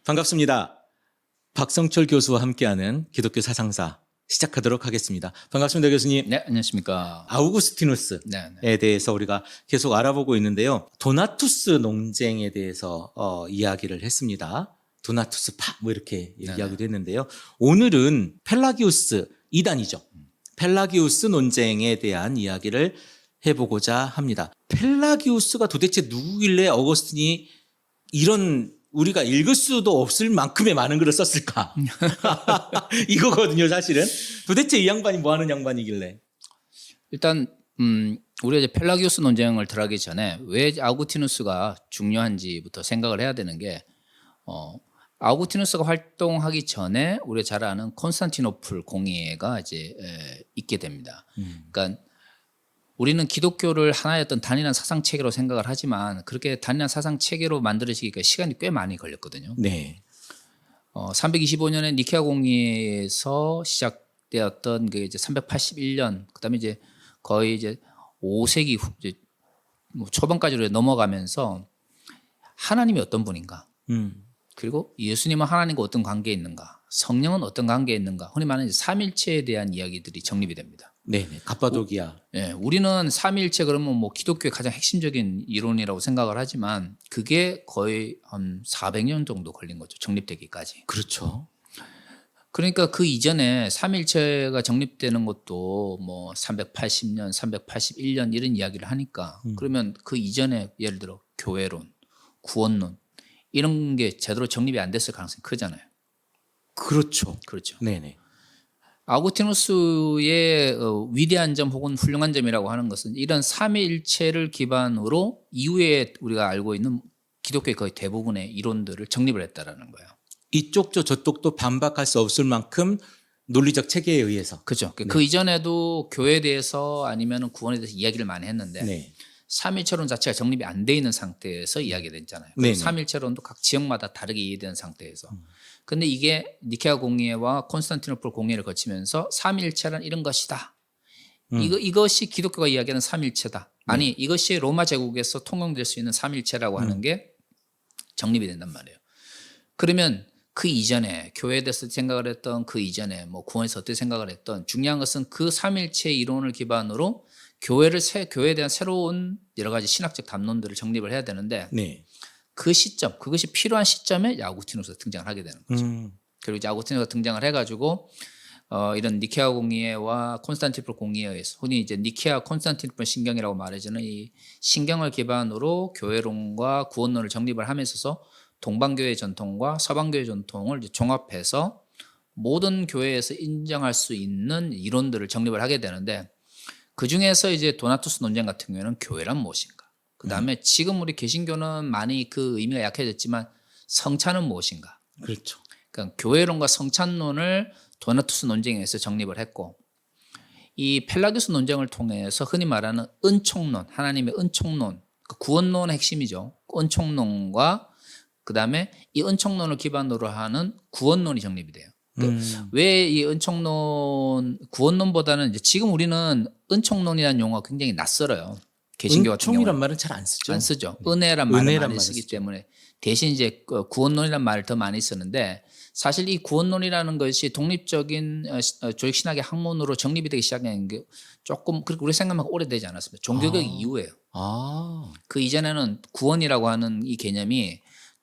반갑습니다. 박성철 교수와 함께하는 기독교 사상사 시작하도록 하겠습니다. 반갑습니다, 교수님. 네, 안녕하십니까. 아우구스티누스에 네. 대해서 우리가 계속 알아보고 있는데요. 도나투스 논쟁에 대해서 이야기를 했습니다. 도나투스 파 뭐 이렇게 얘기하기도 했는데요. 오늘은 펠라기우스 2단이죠. 펠라기우스 논쟁에 대한 이야기를 해보고자 합니다. 펠라기우스가 도대체 누구길래 어거스틴이 이런 우리가 읽을 수도 없을 만큼의 많은 글을 썼을까? 이거거든요, 사실은. 도대체 이 양반이 뭐 하는 양반이길래? 일단 우리가 이제 펠라기우스 논쟁을 들어가기 전에 왜 아우구스티누스가 중요한지부터 생각을 해야 되는 게 아우구스티누스가 활동하기 전에 우리가 잘 아는 콘스탄티노플 공의회가 이제 있게 됩니다. 그러니까 우리는 기독교를 하나의 어떤 단일한 사상 체계로 생각을 하지만 그렇게 단일한 사상 체계로 만들어지기가 시간이 꽤 많이 걸렸거든요. 네. 325년에 니케아 공의회에서 시작되었던 그 이제 381년, 그다음에 이제 거의 이제 5세기 이제 뭐 초반까지로 넘어가면서 하나님이 어떤 분인가, 그리고 예수님은 하나님과 어떤 관계에 있는가, 성령은 어떤 관계에 있는가, 흔히 말하는 삼일체에 대한 이야기들이 정립이 됩니다. 네네. 갑바도기아. 네, 우리는 삼위일체 그러면 뭐 기독교의 가장 핵심적인 이론이라고 생각을 하지만 그게 거의 한 400년 정도 걸린 거죠. 정립되기까지. 그렇죠. 그러니까 그 이전에 삼위일체가 정립되는 것도 뭐 380년, 381년 이런 이야기를 하니까 그러면 그 이전에 예를 들어 교회론, 구원론 이런 게 제대로 정립이 안 됐을 가능성이 크잖아요. 그렇죠. 그렇죠. 네네. 아우구스티누스의 위대한 점 혹은 훌륭한 점이라고 하는 것은 이런 삼위일체를 기반으로 이후에 우리가 알고 있는 기독교의 거의 대부분의 이론들을 정립을 했다라는 거예요. 이쪽도 저쪽도 반박할 수 없을 만큼 논리적 체계에 의해서. 그렇죠. 그 이전에도 교회에 대해서 아니면 구원에 대해서 이야기를 많이 했는데 네. 삼일체론 자체가 정립이 안 돼 있는 상태에서 이야기가 됐잖아요. 네네. 삼일체론도 각 지역마다 다르게 이해되는 상태에서. 근데 이게 니케아 공의회와 콘스탄티노플 공의회를 거치면서 삼일체란 이런 것이다. 이것이 기독교가 이야기하는 삼일체다. 아니 이것이 로마 제국에서 통용될 수 있는 삼일체라고 하는 게 정립이 된단 말이에요. 그러면 그 이전에 교회에 대해서 생각을 했던 그 이전에 뭐 구원에서 어떻게 생각을 했던 중요한 것은 그 삼일체 이론을 기반으로 교회에 대한 새로운 여러 가지 신학적 담론들을 정립을 해야 되는데 네. 그 시점, 그것이 필요한 시점에 아우구스티누스가 등장을 하게 되는 거죠. 그리고 이제 아우구스티누스가 등장을 해가지고 이런 니케아 공의회와 콘스탄티노플 공의회에서 흔히 이제 니케아 콘스탄티노플 신경이라고 말해주는 이 신경을 기반으로 교회론과 구원론을 정립을 하면서 동방교회 전통과 서방교회 전통을 이제 종합해서 모든 교회에서 인정할 수 있는 이론들을 정립을 하게 되는데 그 중에서 이제 도나투스 논쟁 같은 경우에는 교회란 무엇인가? 그 다음에 지금 우리 개신교는 많이 그 의미가 약해졌지만 성찬은 무엇인가? 그렇죠. 그러니까 교회론과 성찬론을 도나투스 논쟁에서 정립을 했고 이 펠라기우스 논쟁을 통해서 흔히 말하는 은총론, 하나님의 은총론, 그 구원론의 핵심이죠. 은총론과 그 다음에 이 은총론을 기반으로 하는 구원론이 정립이 돼요. 왜 이 은총론, 구원론보다는 이제 지금 우리는 은총론이라는 용어가 굉장히 낯설어요. 개신교 같은 경우는. 은총이란 말은 잘 안 쓰죠. 안 쓰죠. 은혜란 말을 은혜란 많이 말을 쓰기 쓰죠. 때문에 대신 이제 구원론이라는 말을 더 많이 쓰는데 사실 이 구원론이라는 것이 독립적인 조직 신학의 학문으로 정립이 되기 시작한 게 조금 그렇게 우리 생각만큼 오래되지 않았습니다. 종교개혁 이후에요. 그 이전에는 구원이라고 하는 이 개념이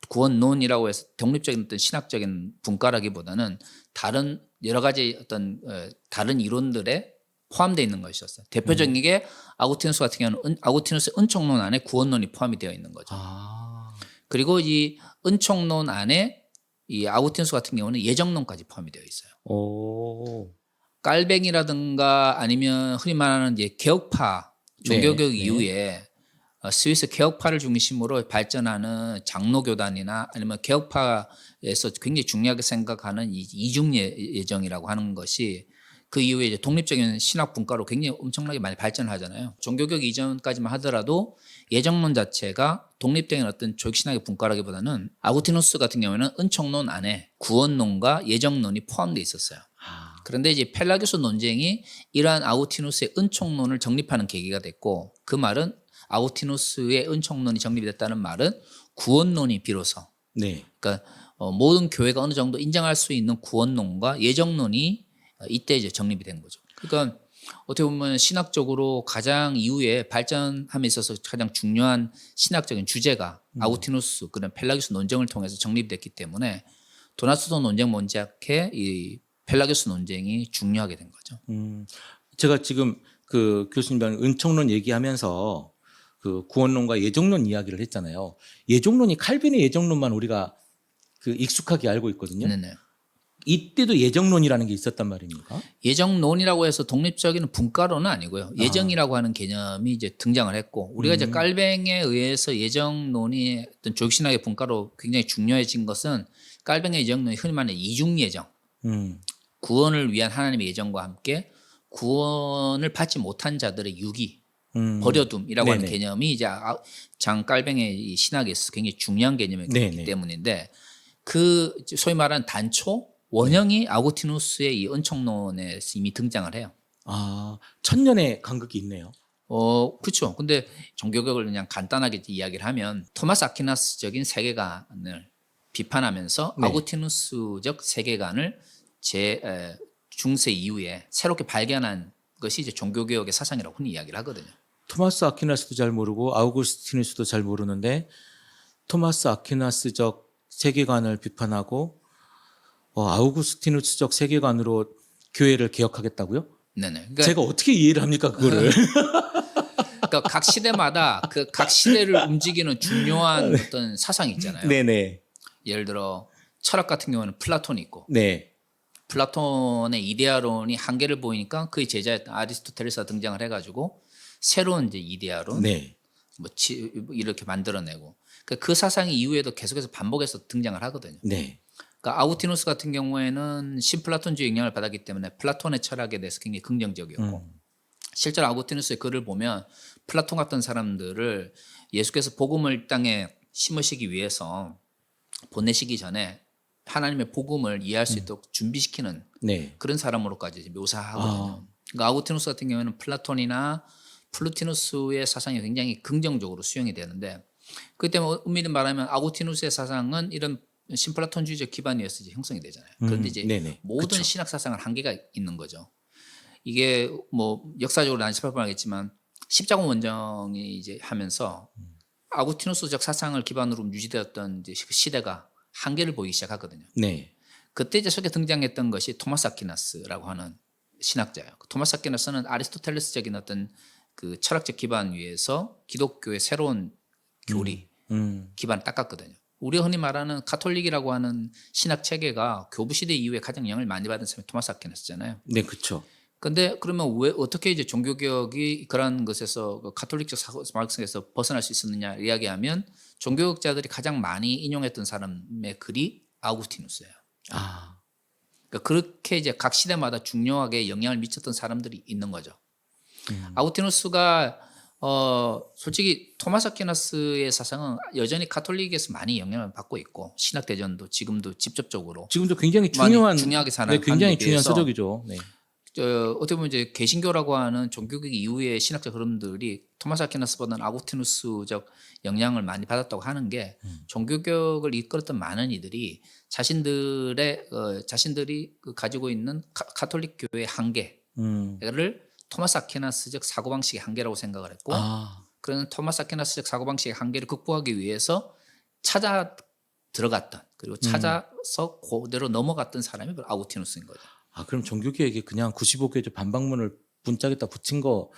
구원론이라고 해서 독립적인 어떤 신학적인 분과라기보다는 다른 여러 가지 어떤 다른 이론들에 포함되어 있는 것이었어요. 대표적인 게 아구스티누스 같은 경우는 아구스티누스 은총론 안에 구원론이 포함이 되어 있는 거죠. 그리고 이 은총론 안에 이 아구스티누스 같은 경우는 예정론까지 포함이 되어 있어요. 깔뱅이라든가 아니면 흔히 말하는 이제 개혁파 종교개혁 이후에 스위스 개혁파를 중심으로 발전하는 장로교단이나 아니면 개혁파에서 굉장히 중요하게 생각하는 이 이중 예정이라고 하는 것이 그 이후에 이제 독립적인 신학 분과로 굉장히 엄청나게 많이 발전하잖아요. 종교개혁 이전까지만 하더라도 예정론 자체가 독립적인 어떤 조직신학의 분과라기보다는 아구스티누스 같은 경우에는 은총론 안에 구원론과 예정론이 포함되어 있었어요. 그런데 이제 펠라기우스 논쟁이 이러한 아구스티누스의 은총론을 정립하는 계기가 됐고 그 말은 아구스티누스의 은총론이 정립이 됐다는 말은 구원론이 비로소 그러니까 모든 교회가 어느 정도 인정할 수 있는 구원론과 예정론이 이때 이제 정립이 된 거죠. 그러니까 어떻게 보면 신학적으로 가장 이후에 발전함에 있어서 가장 중요한 신학적인 주제가 아우구스티누스 그런 펠라기우스 논쟁을 통해서 정립됐기 때문에 도나투스 논쟁 못지않게 이 펠라기우스 논쟁이 중요하게 된 거죠. 제가 지금 그 교수님이랑 은총론 얘기하면서 그 구원론과 예정론 이야기를 했잖아요. 예정론이 칼빈의 예정론만 우리가 그 익숙하게 알고 있거든요. 네네. 이때도 예정론이라는 게 있었단 말입니까? 예정론이라고 해서 독립적인 분과론은 아니고요. 예정이라고 하는 개념이 이제 등장을 했고 우리가 이제 깔뱅에 의해서 예정론이 어떤 조직신학의 분과로 굉장히 중요해진 것은 깔뱅의 예정론이 흔히 말하는 이중 예정, 구원을 위한 하나님의 예정과 함께 구원을 받지 못한 자들의 유기, 버려둠이라고 하는 네네. 개념이 이제 장 깔뱅의 이 신학에서 굉장히 중요한 개념이기 네네. 때문인데 그 소위 말하는 단초 원형이 아우구스티누스의 이 은총론에 이미 등장을 해요. 아, 천년의 간극이 있네요. 그렇죠. 근데 종교개혁을 그냥 간단하게 이야기를 하면 토마스 아퀴나스적인 세계관을 비판하면서 네. 아우구스티누스적 세계관을 중세 이후에 새롭게 발견한 것이 이제 종교개혁의 사상이라고 흔히 이야기를 하거든요. 토마스 아퀴나스도 잘 모르고 아우구스티누스도 잘 모르는데 토마스 아퀴나스적 세계관을 비판하고 아우구스티누스적 세계관으로 교회를 개혁하겠다고요? 네네. 그러니까, 제가 어떻게 이해를 합니까 그거를? 그러니까 각 시대마다 그 각 시대를 움직이는 중요한 어떤 사상이 있잖아요. 네네. 예를 들어 철학 같은 경우는 플라톤이 있고 네. 플라톤의 이데아론이 한계를 보이니까 그의 제자였던 아리스토텔레스가 등장을 해가지고 새로운 이제 이데아론 네. 뭐 이렇게 만들어내고 그 사상이 이후에도 계속해서 반복해서 등장을 하거든요. 네. 그러니까 아우구스티누스 같은 경우에는 신플라톤주의 영향을 받았기 때문에 플라톤의 철학에 대해서 굉장히 긍정적이었고 실제로 아우구스티누스의 글을 보면 플라톤 같은 사람들을 예수께서 복음을 땅에 심으시기 위해서 보내시기 전에 하나님의 복음을 이해할 수 있도록 준비시키는 네. 그런 사람으로까지 묘사하거든요. 그러니까 아우구스티누스 같은 경우에는 플라톤이나 플루티누스의 사상이 굉장히 긍정적으로 수용이 되는데 그렇기 때문에 엄밀히 말하면 아우구스티누스의 사상은 이런 신플라톤주의적 기반이어서 형성이 되잖아요. 그런데 이제 네네. 모든 그쵸. 신학 사상은 한계가 있는 거죠. 이게 뭐 역사적으로 난십할 뻔하겠지만 십자군 원정이 이제 하면서 아우구스티누스적 사상을 기반으로 유지되었던 이제 그 시대가 한계를 보이기 시작하거든요. 네. 그때 이제 속에 등장했던 것이 토마스 아퀴나스라고 하는 신학자예요. 토마스 아퀴나스는 아리스토텔레스적인 어떤 그 철학적 기반 위에서 기독교의 새로운 교리 기반을 닦았거든요. 우리가 흔히 말하는 가톨릭이라고 하는 신학 체계가 교부 시대 이후에 가장 영향을 많이 받은 사람이 토마스 아퀴나스잖아요. 네, 그렇죠. 근데 그러면 왜 어떻게 이제 종교개혁이 그런 것에서 가톨릭적 사고방식에서 벗어날 수 있었느냐 이야기하면 종교개혁자들이 가장 많이 인용했던 사람의 글이 아우구스티누스예요. 아, 그러니까 그렇게 이제 각 시대마다 중요하게 영향을 미쳤던 사람들이 있는 거죠. 아우구스티누스가 솔직히 토마스 아퀴나스의 사상은 여전히 가톨릭에서 많이 영향을 받고 있고 신학 대전도 지금도 직접적으로 지금도 굉장히 많이 중요한 중요하게 네, 살아가는 굉장히 데 중요한 비해서 서적이죠. 네. 어떻게 보면 이제 개신교라고 하는 종교개혁 이후의 신학적 흐름들이 토마스 아퀴나스보다는 아우구스티누스적 영향을 많이 받았다고 하는 게 종교개혁을 이끌었던 많은 이들이 자신들이 가지고 있는 가톨릭 교회의 한계를 토마스 아퀴나스적 사고방식의 한계라고 생각을 했고 그런 토마스 아퀴나스적 사고방식의 한계를 극복하기 위해서 찾아 들어갔던 그리고 찾아서 그대로 넘어갔던 사람이 바로 아우구스티누스인 거죠. 그럼 종교개혁이 그냥 95교제 반박문을 문짝에다 붙인 거로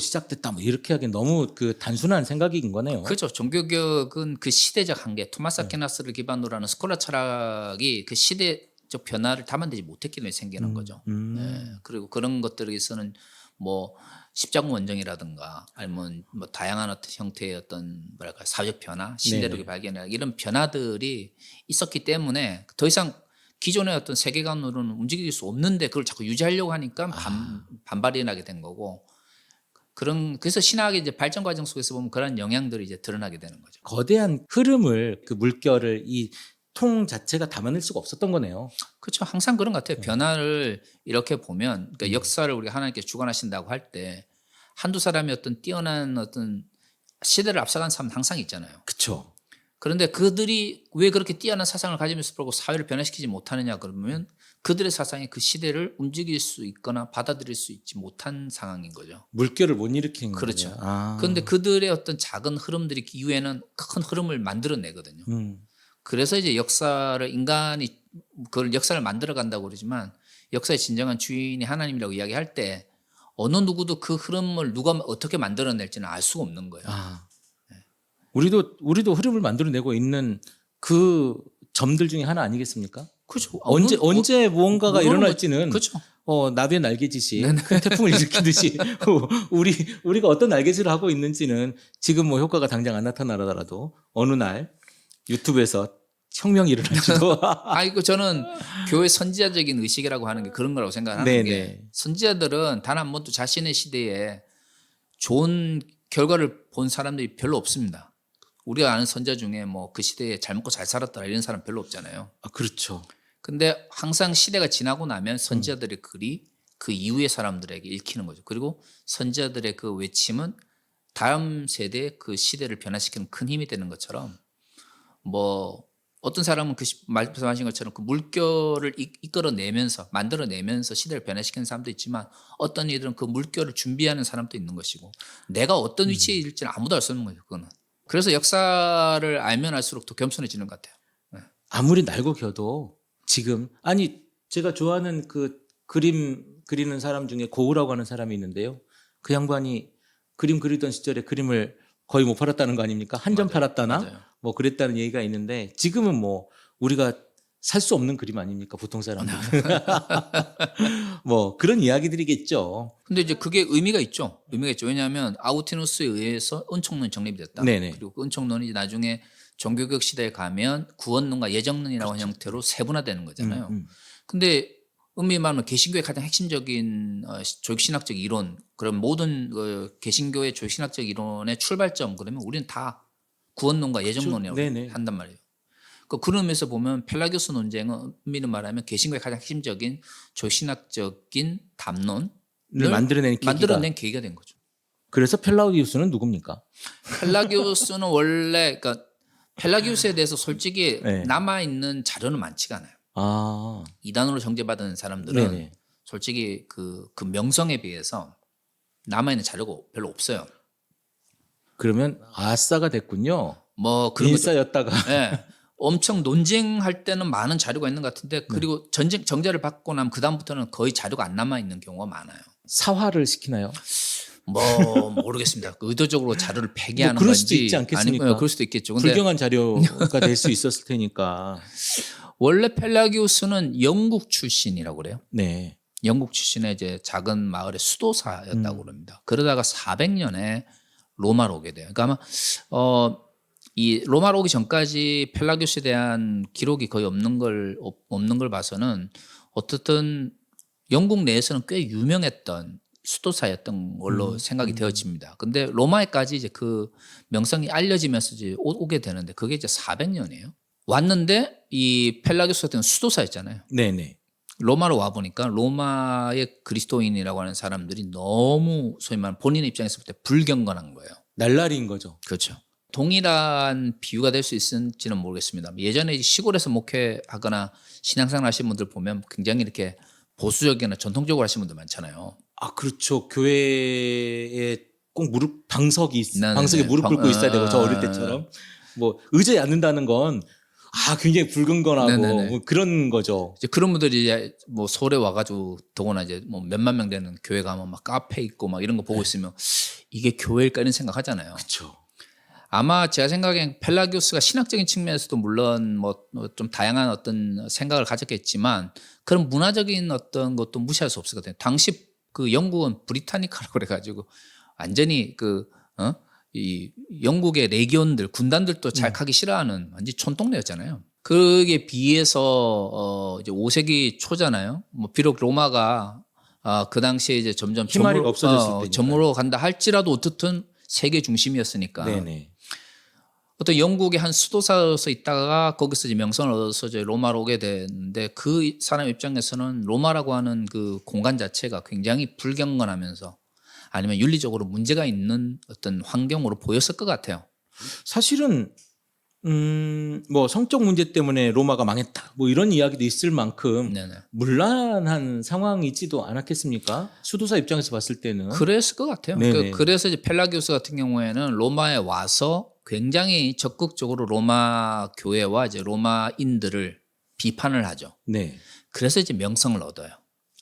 시작됐다 뭐 이렇게 하기엔 너무 그 단순한 생각인 거네요. 그렇죠. 종교개혁은 그 시대적 한계, 토마스 아퀴나스를 기반으로 하는 스콜라 철학이 그 시대적 변화를 담아내지 못했기 때문에 생기는 거죠. 네. 그리고 그런 것들에서는 뭐 십자군 원정이라든가 아니면 뭐 다양한 어떤 형태의 어떤 뭐랄까 사회적 변화, 신대륙의 발견이나 이런 변화들이 있었기 때문에 더 이상 기존의 어떤 세계관으로는 움직일 수 없는데 그걸 자꾸 유지하려고 하니까 반발이 나게 된 거고 그래서 신학의 이제 발전 과정 속에서 보면 그런 영향들이 이제 드러나게 되는 거죠. 거대한 흐름을 그 물결을 이 통 자체가 담아낼 수가 없었던 거네요. 그렇죠. 항상 그런 것 같아요. 변화를 이렇게 보면 그러니까 역사를 우리가 하나님께서 주관하신다고 할 때 한두 사람이 어떤 뛰어난 어떤 시대를 앞서간 사람은 항상 있잖아요. 그렇죠. 그런데 그들이 왜 그렇게 뛰어난 사상을 가지면서 불구하고 사회를 변화시키지 못하느냐 그러면 그들의 사상이 그 시대를 움직일 수 있거나 받아들일 수 있지 못한 상황인 거죠. 물결을 못 일으키는 그렇죠. 거네요. 아. 그런데 그들의 어떤 작은 흐름들이 이후에는 큰 흐름을 만들어내거든요. 그래서 이제 역사를 인간이 그걸 역사를 만들어 간다고 그러지만 역사의 진정한 주인이 하나님이라고 이야기할 때 어느 누구도 그 흐름을 누가 어떻게 만들어낼지는 알 수가 없는 거예요. 아. 우리도 흐름을 만들어내고 있는 그 점들 중에 하나 아니겠습니까? 그렇죠. 언제 무언가가 모르는 일어날지는 그렇죠. 나비의 날개짓이 큰 태풍을 일으키듯이 우리가 어떤 날개짓을 하고 있는지는 지금 뭐 효과가 당장 안 나타나더라도 어느 날 유튜브에서 혁명이 일어날지도. 이거 저는 교회 선지자적인 의식이라고 하는 게 그런 거라고 생각하는 게 네네. 선지자들은 단 한 번도 자신의 시대에 좋은 결과를 본 사람들이 별로 없습니다. 우리가 아는 선지자 중에 뭐 그 시대에 잘 먹고 잘 살았다 이런 사람 별로 없잖아요. 아, 그렇죠. 근데 항상 시대가 지나고 나면 선지자들의 글이 그 이후의 사람들에게 읽히는 거죠. 그리고 선지자들의 그 외침은 다음 세대의 그 시대를 변화시키는 큰 힘이 되는 것처럼 뭐 어떤 사람은 그 말씀하신 것처럼 그 물결을 이끌어내면서 만들어내면서 시대를 변화시키는 사람도 있지만 어떤 이들은 그 물결을 준비하는 사람도 있는 것이고 내가 어떤 위치에 있을지는 아무도 알 수 없는 거죠. 그거는. 그래서 역사를 알면 알수록 더 겸손해지는 것 같아요. 아무리 날고 겨도 지금 제가 좋아하는 그 그림 그리는 사람 중에 고우라고 하는 사람이 있는데요. 그 양반이 그림 그리던 시절에 그림을 거의 못 팔았다는 거 아닙니까? 한 점 팔았다나 맞아요. 뭐 그랬다는 얘기가 있는데 지금은 뭐 우리가 살 수 없는 그림 아닙니까? 보통 사람들. 뭐 그런 이야기들이겠죠. 근데 이제 그게 의미가 있죠. 의미가 있죠. 왜냐하면 아우티누스에 의해서 은총론이 정립이 됐다. 네네. 그리고 그 은총론이 나중에 종교개혁 시대에 가면 구원론과 예정론이라고 하는 형태로 세분화되는 거잖아요. 근데 엄밀히 말하면 개신교의 가장 핵심적인 조직신학적 이론, 그런 모든 개신교의 조직신학적 이론의 출발점 그러면 우리는 다 구원론과 예정론이라고 네네. 한단 말이에요. 그런 의미에서 보면 펠라기오스 논쟁은 엄밀히 말하면 개신교의 가장 핵심적인 조직신학적인 담론을 만들어낸 계기가 된 거죠. 그래서 펠라기우스는 누굽니까? 펠라기오스는 원래 그러니까 펠라기오스에 대해서 솔직히 네. 남아 있는 자료는 많지가 않아요. 아, 이단으로 정죄받은 사람들은 네네. 솔직히 그 명성에 비해서 남아 있는 자료가 별로 없어요. 그러면 아싸가 됐군요. 뭐 그런 것도 인싸였다가. 예. 엄청 논쟁할 때는 많은 자료가 있는 것 같은데 그리고 정죄를 받고 나면 그 다음부터는 거의 자료가 안 남아 있는 경우가 많아요. 사화를 시키나요? 뭐 모르겠습니다. 의도적으로 자료를 폐기하는 그럴 건지 수도 있지 않겠습니까? 아니면 그럴 수도 있겠죠. 근데 불경한 자료가 될 수 있었을 테니까. 원래 펠라기우스는 영국 출신이라고 그래요. 네. 영국 출신의 이제 작은 마을의 수도사였다고 그럽니다. 그러다가 400년에 로마로 오게 돼요. 그러니까 아마 이 로마로 오기 전까지 펠라기우스에 대한 기록이 거의 없는 걸 봐서는 어떻든 영국 내에서는 꽤 유명했던 수도사였던 걸로 생각이 되어집니다. 근데 로마에까지 이제 그 명성이 알려지면서 이제 오게 되는데 그게 이제 400년이에요. 왔는데 이 펠라기우스 같은 수도사였잖아요. 네네. 로마로 와 보니까 로마의 그리스도인이라고 하는 사람들이 너무 소위 말하는 본인의 입장에서 볼 때 불경건한 거예요. 날라리인 거죠. 그렇죠. 동일한 비유가 될 수 있을지는 모르겠습니다. 예전에 시골에서 목회하거나 신앙생활 하시는 분들 보면 굉장히 이렇게 보수적이나 전통적으로 하시는 분들 많잖아요. 아, 그렇죠. 교회에 꼭 방석에 네네네. 무릎 꿇고 있어야 되고 저 어릴 때처럼 뭐 의자에 앉는다는 건 굉장히 불근건하고 네네네. 뭐 그런 거죠. 이제 그런 분들이 이제 뭐 서울에 와가지고 더구나 이제 뭐 몇만 명 되는 교회 가면 막 카페 있고 막 이런 거 보고 있으면 이게 교회일까 이런 생각 하잖아요. 그렇죠. 아마 제가 생각엔 펠라기우스가 신학적인 측면에서도 물론 뭐 좀 다양한 어떤 생각을 가졌겠지만 그런 문화적인 어떤 것도 무시할 수 없을 것 같아요. 당시 그 영국은 브리타니카라고 그래가지고 완전히 이 영국의 레기온들 군단들도 잘 가기 싫어하는 완전 촌동네였잖아요. 그에 비해서 이제 5세기 초잖아요. 뭐 비록 로마가 그 당시에 이제 점점 희마리가 없어졌을 때니까요. 점으로 간다 할지라도 어떻든 세계 중심이었으니까. 네네. 어떤 영국의 한 수도사로서 있다가 거기서 이제 명성을 얻어서 이제 로마로 오게 됐는데 그 사람 입장에서는 로마라고 하는 그 공간 자체가 굉장히 불경건하면서 아니면 윤리적으로 문제가 있는 어떤 환경으로 보였을 것 같아요. 사실은 뭐 성적 문제 때문에 로마가 망했다. 뭐 이런 이야기도 있을 만큼 네네. 문란한 상황이지도 않았겠습니까? 수도사 입장에서 봤을 때는. 그랬을 것 같아요. 네네. 그래서 이제 펠라기우스 같은 경우에는 로마에 와서 굉장히 적극적으로 로마 교회와 이제 로마인들을 비판을 하죠. 네. 그래서 이제 명성을 얻어요.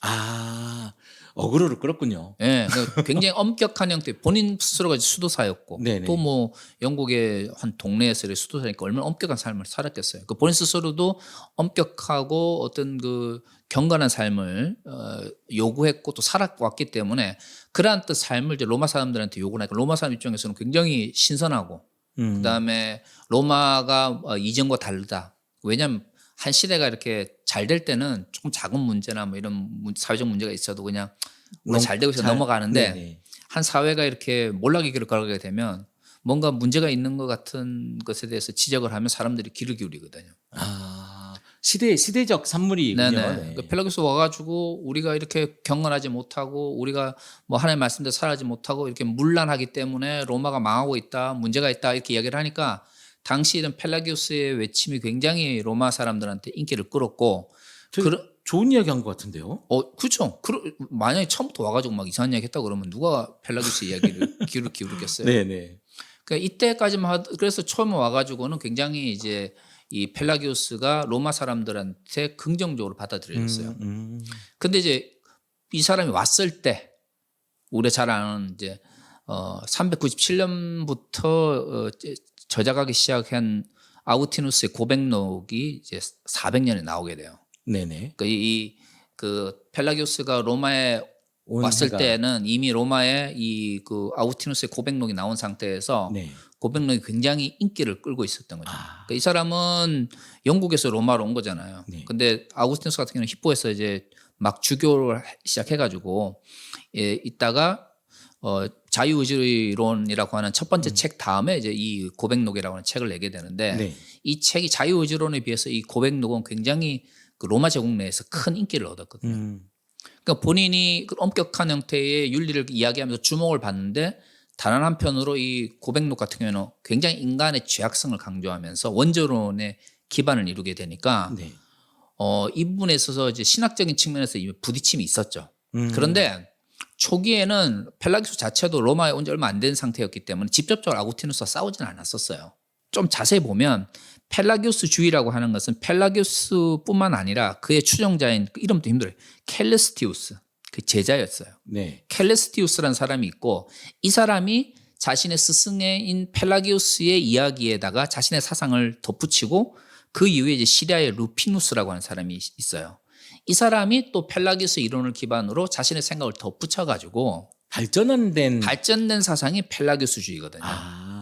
아, 어그로를 끌었군요. 예, 그러니까 굉장히 엄격한 형태. 본인 스스로가 이제 수도사였고, 네네. 또 뭐 영국의 한 동네에서 이렇게 수도사니까 얼마나 엄격한 삶을 살았겠어요. 그 본인 스스로도 엄격하고 어떤 그 경건한 삶을 요구했고 또 살아왔기 때문에 그러한 또 삶을 이제 로마 사람들한테 요구를 하니까 로마 사람 입장에서는 굉장히 신선하고, 그다음에 로마가 이전과 다르다. 왜냐하면 한 시대가 이렇게 잘 될 때는 조금 작은 문제나 뭐 이런 사회적 문제가 있어도 그냥 우리 잘 되고 있어 넘어가는데, 네네. 한 사회가 이렇게 몰락의 길을 걸어가게 되면 뭔가 문제가 있는 것 같은 것에 대해서 지적을 하면 사람들이 귀를 기울이거든요. 아, 시대적 산물이군요. 네네. 네. 그 펠라기우스 와가지고 우리가 이렇게 경건하지 못하고 우리가 뭐 하나님의 말씀대로 살아가지 못하고 이렇게 문란하기 때문에 로마가 망하고 있다, 문제가 있다 이렇게 이야기를 하니까 당시 이런 펠라기우스의 외침이 굉장히 로마 사람들한테 인기를 끌었고, 좋은 이야기 한 것 같은데요. 그렇죠. 만약에 처음부터 와가지고 막 이상한 이야기 했다 그러면 누가 펠라기우스 이야기를 귀를 기울이겠어요. 네네. 그러니까 이때까지만 그래서 처음에 와가지고는 굉장히 이제 이 펠라기우스가 로마 사람들한테 긍정적으로 받아들여졌어요. 근데 이제 이 사람이 왔을 때 우리가 잘 아는 이제 397년부터 저작하기 시작한 아우구스티누스의 고백록이 이제 400년에 나오게 돼요. 네네. 그러니까 그 펠라기우스가 로마에 왔을 때는 이미 로마에 이 그 아우구스티누스의 고백록이 나온 상태에서 네. 고백록이 굉장히 인기를 끌고 있었던 거죠. 그러니까 이 사람은 영국에서 로마로 온 거잖아요. 네. 근데 아우구스티누스 같은 경우는 힙보에서 이제 막 주교를 시작해가지고 있다가 자유의지론이라고 하는 첫 번째 책 다음에 이제 이 고백록이라고 하는 책을 내게 되는데, 네. 이 책이 자유의지론에 비해서 이 고백록은 굉장히 그 로마 제국 내에서 큰 인기를 얻었거든요. 그러니까 본인이 그 엄격한 형태의 윤리를 이야기하면서 주목을 받는데, 다른 한편으로 이 고백록 같은 경우에는 굉장히 인간의 죄악성을 강조하면서 원조론의 기반을 이루게 되니까 네. 이 부분에 있어서 이제 신학적인 측면에서 이미 부딪힘이 있었죠. 그런데 초기에는 펠라기우스 자체도 로마에 온 지 얼마 안 된 상태였기 때문에 직접적으로 아구스티누스와 싸우지는 않았었어요. 좀 자세히 보면 펠라기우스주의라고 하는 것은 펠라기우스뿐만 아니라 그의 추종자인, 그 이름도 힘들어요, 켈레스티우스, 그 제자였어요. 네. 켈레스티우스라는 사람이 있고, 이 사람이 자신의 스승인 펠라기우스의 이야기에다가 자신의 사상을 덧붙이고, 그 이후에 이제 시리아의 루피누스라고 하는 사람이 있어요. 이 사람이 또 펠라기우스 이론을 기반으로 자신의 생각을 덧붙여가지고 발전된 사상이 펠라기우스주의거든요.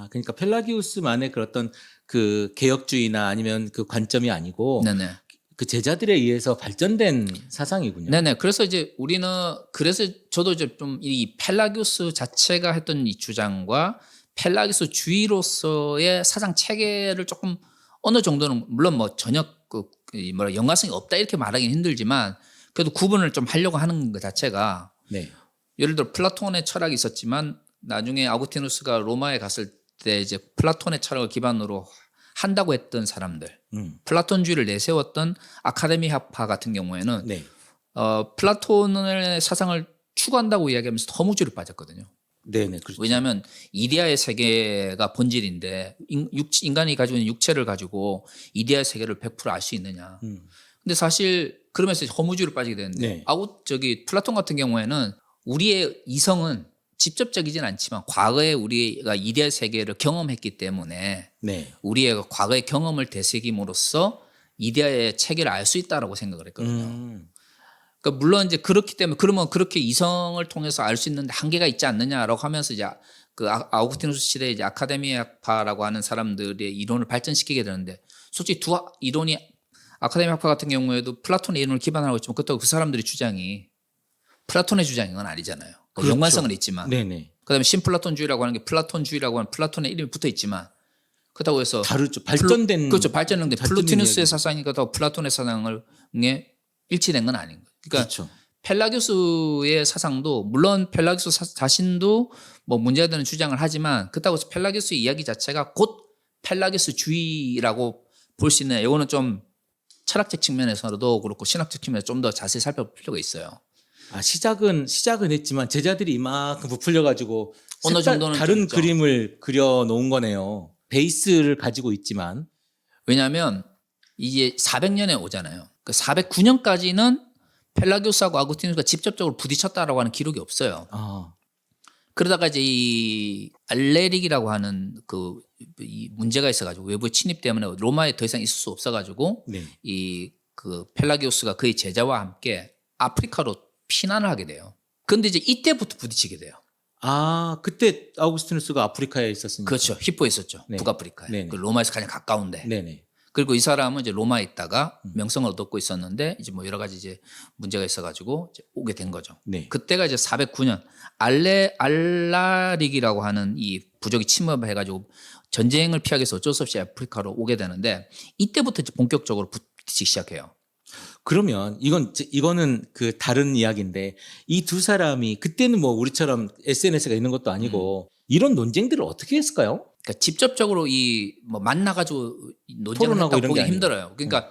그러니까 펠라기우스만의 그런 어떤 그 개혁주의나 아니면 그 관점이 아니고 네네. 그 제자들에 의해서 발전된 사상이군요. 네네. 그래서 이제 우리는, 그래서 저도 이제 좀 이 펠라기우스 자체가 했던 이 주장과 펠라기우스주의로서의 사상 체계를 조금 어느 정도는, 물론 뭐 전혀 연관성이 없다 이렇게 말하기는 힘들지만 그래도 구분을 좀 하려고 하는 것 자체가, 네. 예를 들어 플라톤의 철학이 있었지만 나중에 아구스티누스가 로마에 갔을 때 이제 플라톤의 철학을 기반으로 한다고 했던 사람들, 플라톤주의를 내세웠던 아카데미학파 같은 경우에는 네. 플라톤의 사상을 추구한다고 이야기하면서 허무주의를 빠졌거든요. 네네. 그렇죠. 왜냐하면 이데아의 세계가 본질인데 인간이 가지고 있는 육체를 가지고 이데아의 세계를 100% 알 수 있느냐. 근데 사실 그러면서 허무주의를 빠지게 되는데, 네. 플라톤 같은 경우에는 우리의 이성은 직접적이진 않지만 과거에 우리가 이데아 세계를 경험했기 때문에 네. 우리의 과거의 경험을 되새김으로써 이데아의 체계를 알 수 있다라고 생각을 했거든요. 그러니까 물론 이제 그렇기 때문에, 그러면 그렇게 이성을 통해서 알 수 있는데 한계가 있지 않느냐라고 하면서 이제 그 아우구스티누스 시대에 이제 아카데미학파라고 하는 사람들의 이론을 발전시키게 되는데, 솔직히 두 이론이, 아카데미학파 같은 경우에도 플라톤의 이론을 기반으로 있지만 그렇다고 그 사람들의 주장이 플라톤의 주장인 건 아니잖아요. 그렇죠. 연관성은 있지만. 네네. 그다음에 신플라톤주의라고 하는 게 플라톤주의라고 하는 플라톤의 이름이 붙어 있지만 그렇다고 해서 다르죠. 발전된 그렇죠. 발전된 플루티누스의 이야기. 사상이 그렇다고 플라톤의 사상을 일치된 건 아닌 거예요. 그러니까 그렇죠. 펠라기우스의 사상도, 물론 펠라기우스 자신도 뭐 문제가 되는 주장을 하지만 그렇다고 해서 펠라기우스의 이야기 자체가 곧 펠라기우스주의라고 볼 수 있는 이거는 좀 철학적 측면에서도 그렇고 신학적 측면에서 좀 더 자세히 살펴볼 필요가 있어요. 시작은 했지만 제자들이 이만큼 부풀려 가지고 어느 정도는 다른 좀 있죠. 그림을 그려 놓은 거네요. 베이스를 가지고 있지만. 왜냐하면 이제 400년에 오잖아요. 그 409년까지는 펠라기우스하고 아구스티누스가 직접적으로 부딪혔다라고 하는 기록이 없어요. 아, 그러다가 이제 이 알레릭이라고 하는 이 문제가 있어가지고 외부 침입 때문에 로마에 더 이상 있을 수 없어가지고 네. 이 그 펠라기우스가 그의 제자와 함께 아프리카로 피난을 하게 돼요. 그런데 이제 이때부터 부딪히게 돼요. 그때 아우구스티누스가 아프리카에 있었으니까. 그렇죠. 히포에 있었죠. 네. 북아프리카에. 네네. 그 로마에서 가장 가까운데. 네네. 그리고 이 사람은 이제 로마에 있다가 명성을 얻고 있었는데 이제 뭐 여러 가지 이제 문제가 있어가지고 이제 오게 된 거죠. 네. 그때가 이제 409년 알라릭이라고 하는 이 부족이 침입을 해가지고 전쟁을 피하기 위해서 어쩔 수 없이 아프리카로 오게 되는데 이때부터 이제 본격적으로 붙이기 시작해요. 그러면 이거는 그 다른 이야기인데 이 두 사람이 그때는 뭐 우리처럼 SNS가 있는 것도 아니고 이런 논쟁들을 어떻게 했을까요? 그러니까 직접적으로 이 뭐 만나가지고 논쟁을 토론하고 했다고 이런 보기 게 아니에요. 힘들어요. 그러니까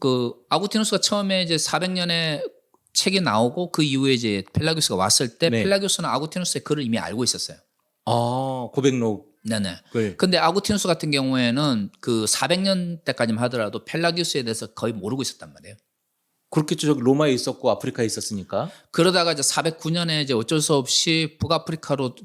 그 아구티누스가 처음에 이제 400년에 책이 나오고 그 이후에 이제 펠라기우스가 왔을 때 네. 펠라기우스는 아구티누스의 글을 이미 알고 있었어요. 고백록을. 네네. 근데 아구티누스 같은 경우에는 그 400년 때까지만 하더라도 펠라기우스에 대해서 거의 모르고 있었단 말이에요. 그렇겠죠. 저기 로마에 있었고 아프리카에 있었으니까. 그러다가 이제 409년에 이제 어쩔 수 없이 북아프리카로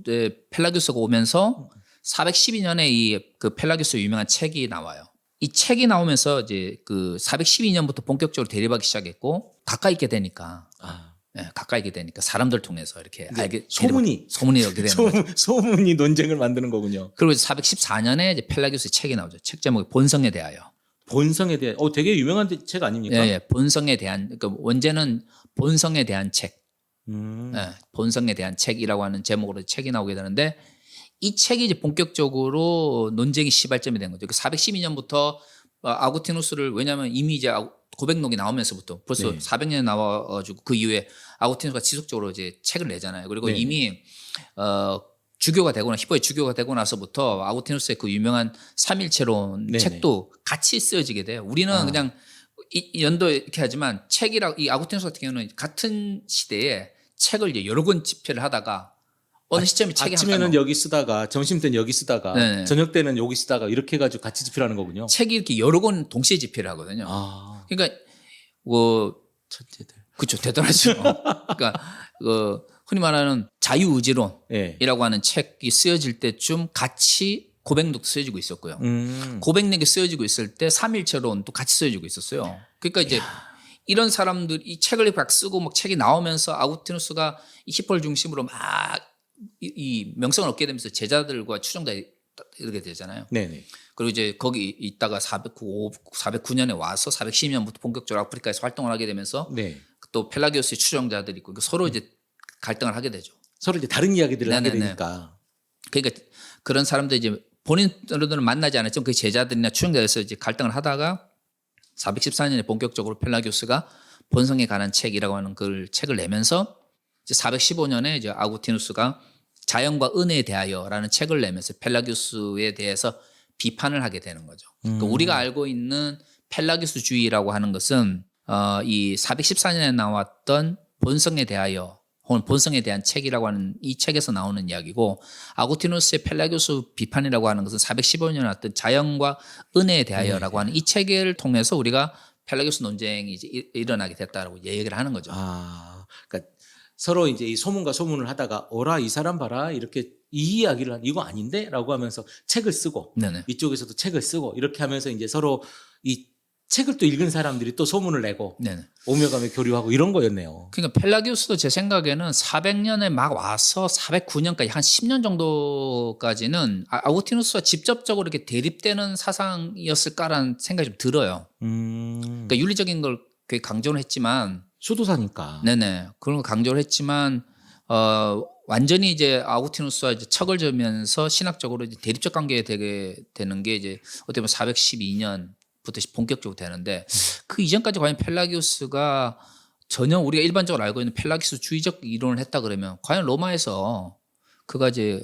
펠라기우스가 오면서 412년에 이 그 펠라기우스 유명한 책이 나와요. 이 책이 나오면서 이제 그 412년부터 본격적으로 대립하기 시작했고 가까이 있게 되니까 가까이 있게 되니까 사람들 통해서 이렇게 알게 소문이 이렇게 되는 거죠. 소문이 논쟁을 만드는 거군요. 그리고 414년에 이제 펠라기우스 책이 나오죠. 책 제목이 본성에 대하여. 본성에 대한 되게 유명한 책 아닙니까? 예, 본성에 대한 그러니까 원제는 본성에 대한 책. 본성에 대한 책이라고 하는 제목으로 책이 나오게 되는데 이 책이 이제 본격적으로 논쟁이 시발점이 된 거죠. 412년부터 아구티누스를 왜냐하면 이미 이제 고백록이 나오면서부터 벌써 네. 400년에 나와가지고 그 이후에 아구티누스가 지속적으로 이제 책을 내잖아요. 그리고 네. 이미 주교가 되거나 히포의 주교가 되고 나서부터 아구티누스의 그 유명한 삼일체론 네네. 책도 같이 쓰여지게 돼요. 우리는 그냥 이 연도 이렇게 하지만 이 아구티누스 같은 경우는 같은 시대에 책을 이제 여러 권 집필을 하다가 어느 시점에 책이 아침에는 여기 쓰다가 점심 때는 여기 쓰다가 네네. 저녁 때는 여기 쓰다가 이렇게 해가지고 같이 집필하는 거군요. 책이 이렇게 여러 권 동시에 집필을 하거든요. 그러니까 뭐 천재들. 그렇죠. 대단하죠. 그러니까 흔히 말하는 자유의지론이라고 네. 하는 책이 쓰여질 때쯤 같이 고백록도 쓰여지고 있었고요. 고백록이 쓰여지고 있을 때 삼일체론도 같이 쓰여지고 있었어요. 그러니까 이제 이런 사람들 이 책을 막 쓰고 막 책이 나오면서 아구티누스가 이 히포를 중심으로 막 이 명성을 얻게 되면서 제자들과 추종자 이렇게 되잖아요. 네네. 그리고 이제 거기 있다가 409년에 와서 412년부터 본격적으로 아프리카에서 활동을 하게 되면서 네. 또 펠라기우스의 추종자들이 있고 서로 이제 갈등을 하게 되죠. 서로 이제 다른 이야기들을 하게 네네네. 되니까. 그러니까 그런 사람들 이제 본인들은 만나지 않았지만 그 제자들이나 추종자에서 이제 갈등을 하다가 414년에 본격적으로 펠라기우스가 본성에 관한 책이라고 하는 그 책을 내면서 이제 415년에 이제 아구티누스가 자연과 은혜에 대하여라는 책을 내면서 펠라기우스에 대해서 비판을 하게 되는 거죠. 그러니까 우리가 알고 있는 펠라기우스주의라고 하는 것은 이 414년에 나왔던 본성에 대하여 혹은 본성에 대한 책이라고 하는 이 책에서 나오는 이야기고 아구티누스의 펠라기우스 비판이라고 하는 것은 415년에 나왔던 자연과 은혜에 대하여라고 하는 이 책을 통해서 우리가 펠라기우스 논쟁이 이제 일어나게 됐다라고 얘기를 하는 거죠. 그러니까 서로 이제 이 소문과 소문을 하다가 어라 이 사람 봐라 이렇게 이 이야기를 이거 아닌데라고 하면서 책을 쓰고 네네. 이쪽에서도 책을 쓰고 이렇게 하면서 이제 서로 이 책을 또 읽은 사람들이 또 소문을 내고 네네. 오며 가며 교류하고 이런 거였네요. 그러니까 펠라기우스도 제 생각에는 400년에 막 와서 409년까지 한 10년 정도까지는 아구티누스와 직접적으로 이렇게 대립되는 사상이었을까라는 생각이 좀 들어요. 그러니까 윤리적인 걸 되게 강조를 했지만 수도사니까. 네네. 그런 거 강조를 했지만 완전히 이제 아구티누스와 이제 척을 저으면서 신학적으로 이제 대립적 관계에 되게 되는 게 이제 어떻게 보면 412년부터 본격적으로 되는데 그 이전까지 과연 펠라기우스가 전혀 우리가 일반적으로 알고 있는 펠라기우스주의적 이론을 했다 그러면 과연 로마에서 그가 이제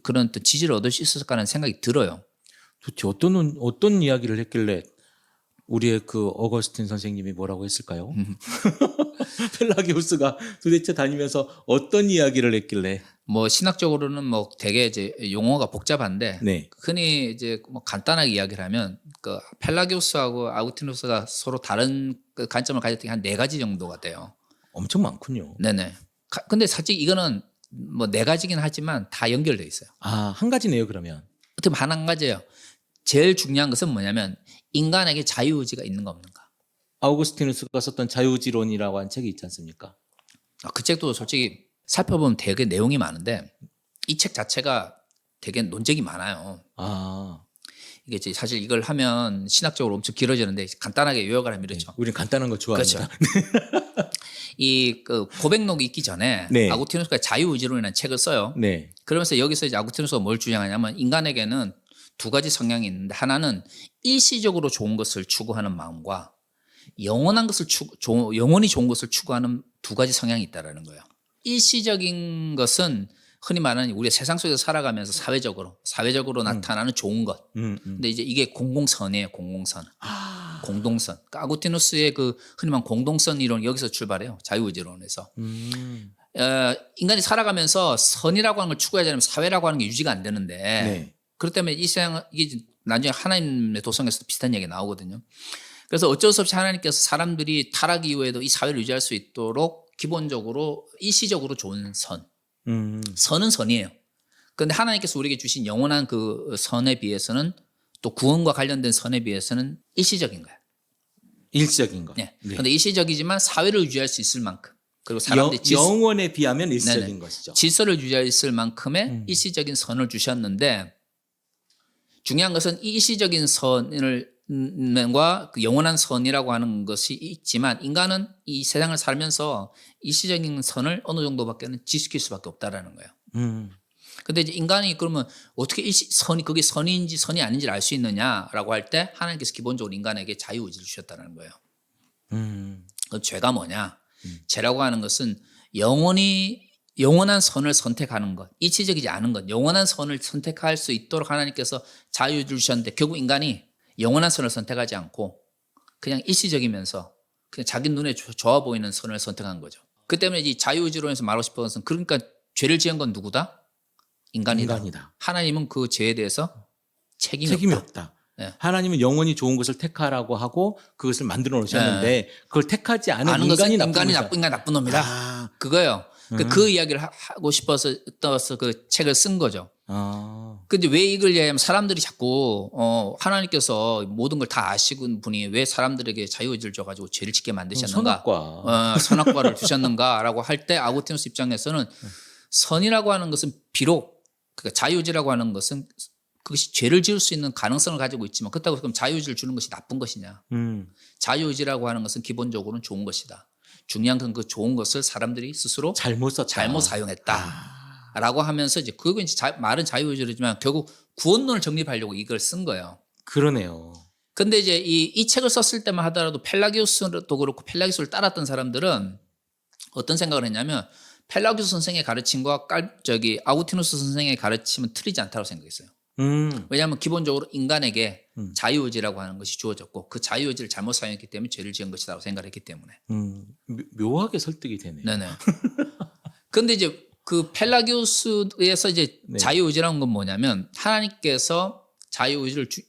그런 또 지지를 얻을 수 있었을까라는 생각이 들어요. 도대체 어떤 이야기를 했길래 우리의 그 어거스틴 선생님이 뭐라고 했을까요? 펠라기우스가 도대체 다니면서 어떤 이야기를 했길래? 뭐 신학적으로는 뭐 되게 이제 용어가 복잡한데 네. 흔히 이제 뭐 간단하게 이야기를 하면 그 펠라기우스하고 아우구스티누스가 서로 다른 그 관점을 가졌던 게 한 4가지 정도가 돼요. 엄청 많군요. 네네. 근데 사실 이거는 뭐 4가지긴 하지만 다 연결돼 있어요. 아, 한 가지네요, 그러면. 어떻게 보면 한 가지예요. 제일 중요한 것은 뭐냐면 인간에게 자유의지가 있는가 없는가. 아우구스티누스가 썼던 자유지론이라고 한 책이 있지 않습니까? 그 책도 솔직히 살펴보면 되게 내용이 많은데 이 책 자체가 되게 논쟁이 많아요. 아, 이게 이제 사실 이걸 하면 신학적으로 엄청 길어지는데 간단하게 요약을 하면 이렇죠. 우린 간단한 거 좋아합니다. 이 그 고백록이 있기 전에 네. 아구스티누스가 자유의지론이라는 책을 써요. 네. 그러면서 여기서 이제 아구스티누스가 뭘 주장하냐면 인간에게는 2가지 성향이 있는데 하나는 일시적으로 좋은 것을 추구하는 마음과 영원히 좋은 것을 추구하는 2가지 성향이 있다라는 거예요. 일시적인 것은 흔히 말하는 우리 세상 속에서 살아가면서 사회적으로 나타나는 좋은 것. 근데 이제 이게 공공선이에요. 공공선. 공동선. 그러니까 아구스티누스의 그 흔히 말하는 공동선 이론 여기서 출발해요. 자유의지론에서. 인간이 살아가면서 선이라고 하는 걸 추구해야 되면 사회라고 하는 게 유지가 안 되는데 네. 그렇기 때문에 이 세상 이게 나중에 하나님의 도성에서도 비슷한 얘기 나오거든요. 그래서 어쩔 수 없이 하나님께서 사람들이 타락 이후에도 이 사회를 유지할 수 있도록 기본적으로 일시적으로 좋은 선은 선이에요. 그런데 하나님께서 우리에게 주신 영원한 그 선에 비해서는 또 구원과 관련된 선에 비해서는 일시적인 거예요. 일시적인 거. 네. 네. 그런데 일시적이지만 사회를 유지할 수 있을 만큼 그리고 사람들이 영원에 비하면 일시적인 네네. 것이죠. 질서를 유지할 수 있을 만큼의 일시적인 선을 주셨는데 중요한 것은 이 일시적인 선과 그 영원한 선이라고 하는 것이 있지만 인간은 이 세상을 살면서 일시적인 선을 어느 정도밖에는 지킬 수밖에 없다라는 거예요. 근데 이제 인간이 그러면 어떻게 그게 선인지 선이 아닌지를 알 수 있느냐라고 할 때 하나님께서 기본적으로 인간에게 자유의지를 주셨다는 거예요. 그 죄가 뭐냐? 죄라고 하는 것은 영원한 선을 선택하는 것, 일시적이지 않은 것, 영원한 선을 선택할 수 있도록 하나님께서 자유를 주셨는데 결국 인간이 영원한 선을 선택하지 않고 그냥 일시적이면서 그냥 자기 눈에 좋아 보이는 선을 선택한 거죠. 그 때문에 이 자유의지론에서 말하고 싶은 것은 그러니까 죄를 지은 건 누구다? 인간이다. 하나님은 그 죄에 대해서 책임이 없다. 네. 하나님은 영원히 좋은 것을 택하라고 하고 그것을 만들어 놓으셨는데 그걸 택하지 않은 인간이 나쁜 나쁜 놈이다. 그거예요. 그 이야기를 하고 싶어서 그 책을 쓴 거죠. 근데 왜 이걸 얘기하면 사람들이 자꾸 하나님께서 모든 걸 다 아시는 분이 왜 사람들에게 자유의지를 줘가지고 죄를 짓게 만드셨는가? 선악과를 주셨는가라고 할 때 아구스티누스 입장에서는 선이라고 하는 것은 비록 그러니까 자유의지라고 하는 것은 그것이 죄를 지을 수 있는 가능성을 가지고 있지만 그렇다고 그럼 자유의지를 주는 것이 나쁜 것이냐? 자유의지라고 하는 것은 기본적으로는 좋은 것이다. 중요한 건 그 좋은 것을 사람들이 스스로 잘못 사용했다라고 하면서 이제 그거 이제 말은 자유의지지만 결국 구원론을 정립하려고 이걸 쓴 거예요. 그러네요. 근데 이제 이 책을 썼을 때만 하더라도 펠라기우스도 그렇고 펠라기우스를 따랐던 사람들은 어떤 생각을 했냐면 펠라기우스 선생의 가르침과 아구스티누스 선생의 가르침은 틀리지 않다고 생각했어요. 왜냐하면 기본적으로 인간에게 자유의지라고 하는 것이 주어졌고 그 자유의지를 잘못 사용했기 때문에 죄를 지은 것이라고 생각을 했기 때문에. 묘하게 설득이 되네요. 네네. 그런데 이제 그 펠라기우스에서 이제 네. 자유의지라는 건 뭐냐면 하나님께서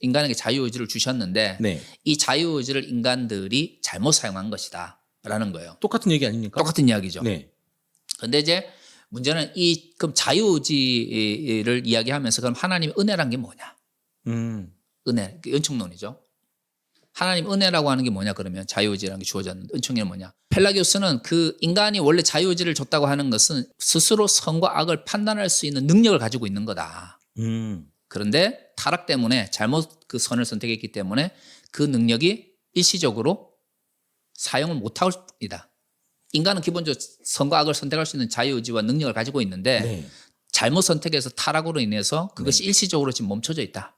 인간에게 자유의지를 주셨는데 네. 이 자유의지를 인간들이 잘못 사용한 것이다라는 거예요. 똑같은 얘기 아닙니까? 똑같은 이야기죠. 네. 그런데 이제 문제는 그럼 자유의지를 이야기하면서 그럼 하나님의 은혜란 게 뭐냐? 은혜, 은총론이죠. 하나님 은혜라고 하는 게 뭐냐 그러면 자유의지라는 게 주어졌는데 은총이 뭐냐? 펠라기우스는 그 인간이 원래 자유의지를 줬다고 하는 것은 스스로 선과 악을 판단할 수 있는 능력을 가지고 있는 거다. 그런데 타락 때문에 잘못 그 선을 선택했기 때문에 그 능력이 일시적으로 사용을 못하고 있다. 인간은 기본적으로 선과 악을 선택할 수 있는 자유의지와 능력을 가지고 있는데 네. 잘못 선택해서 타락으로 인해서 그것이 일시적으로 지금 멈춰져 있다.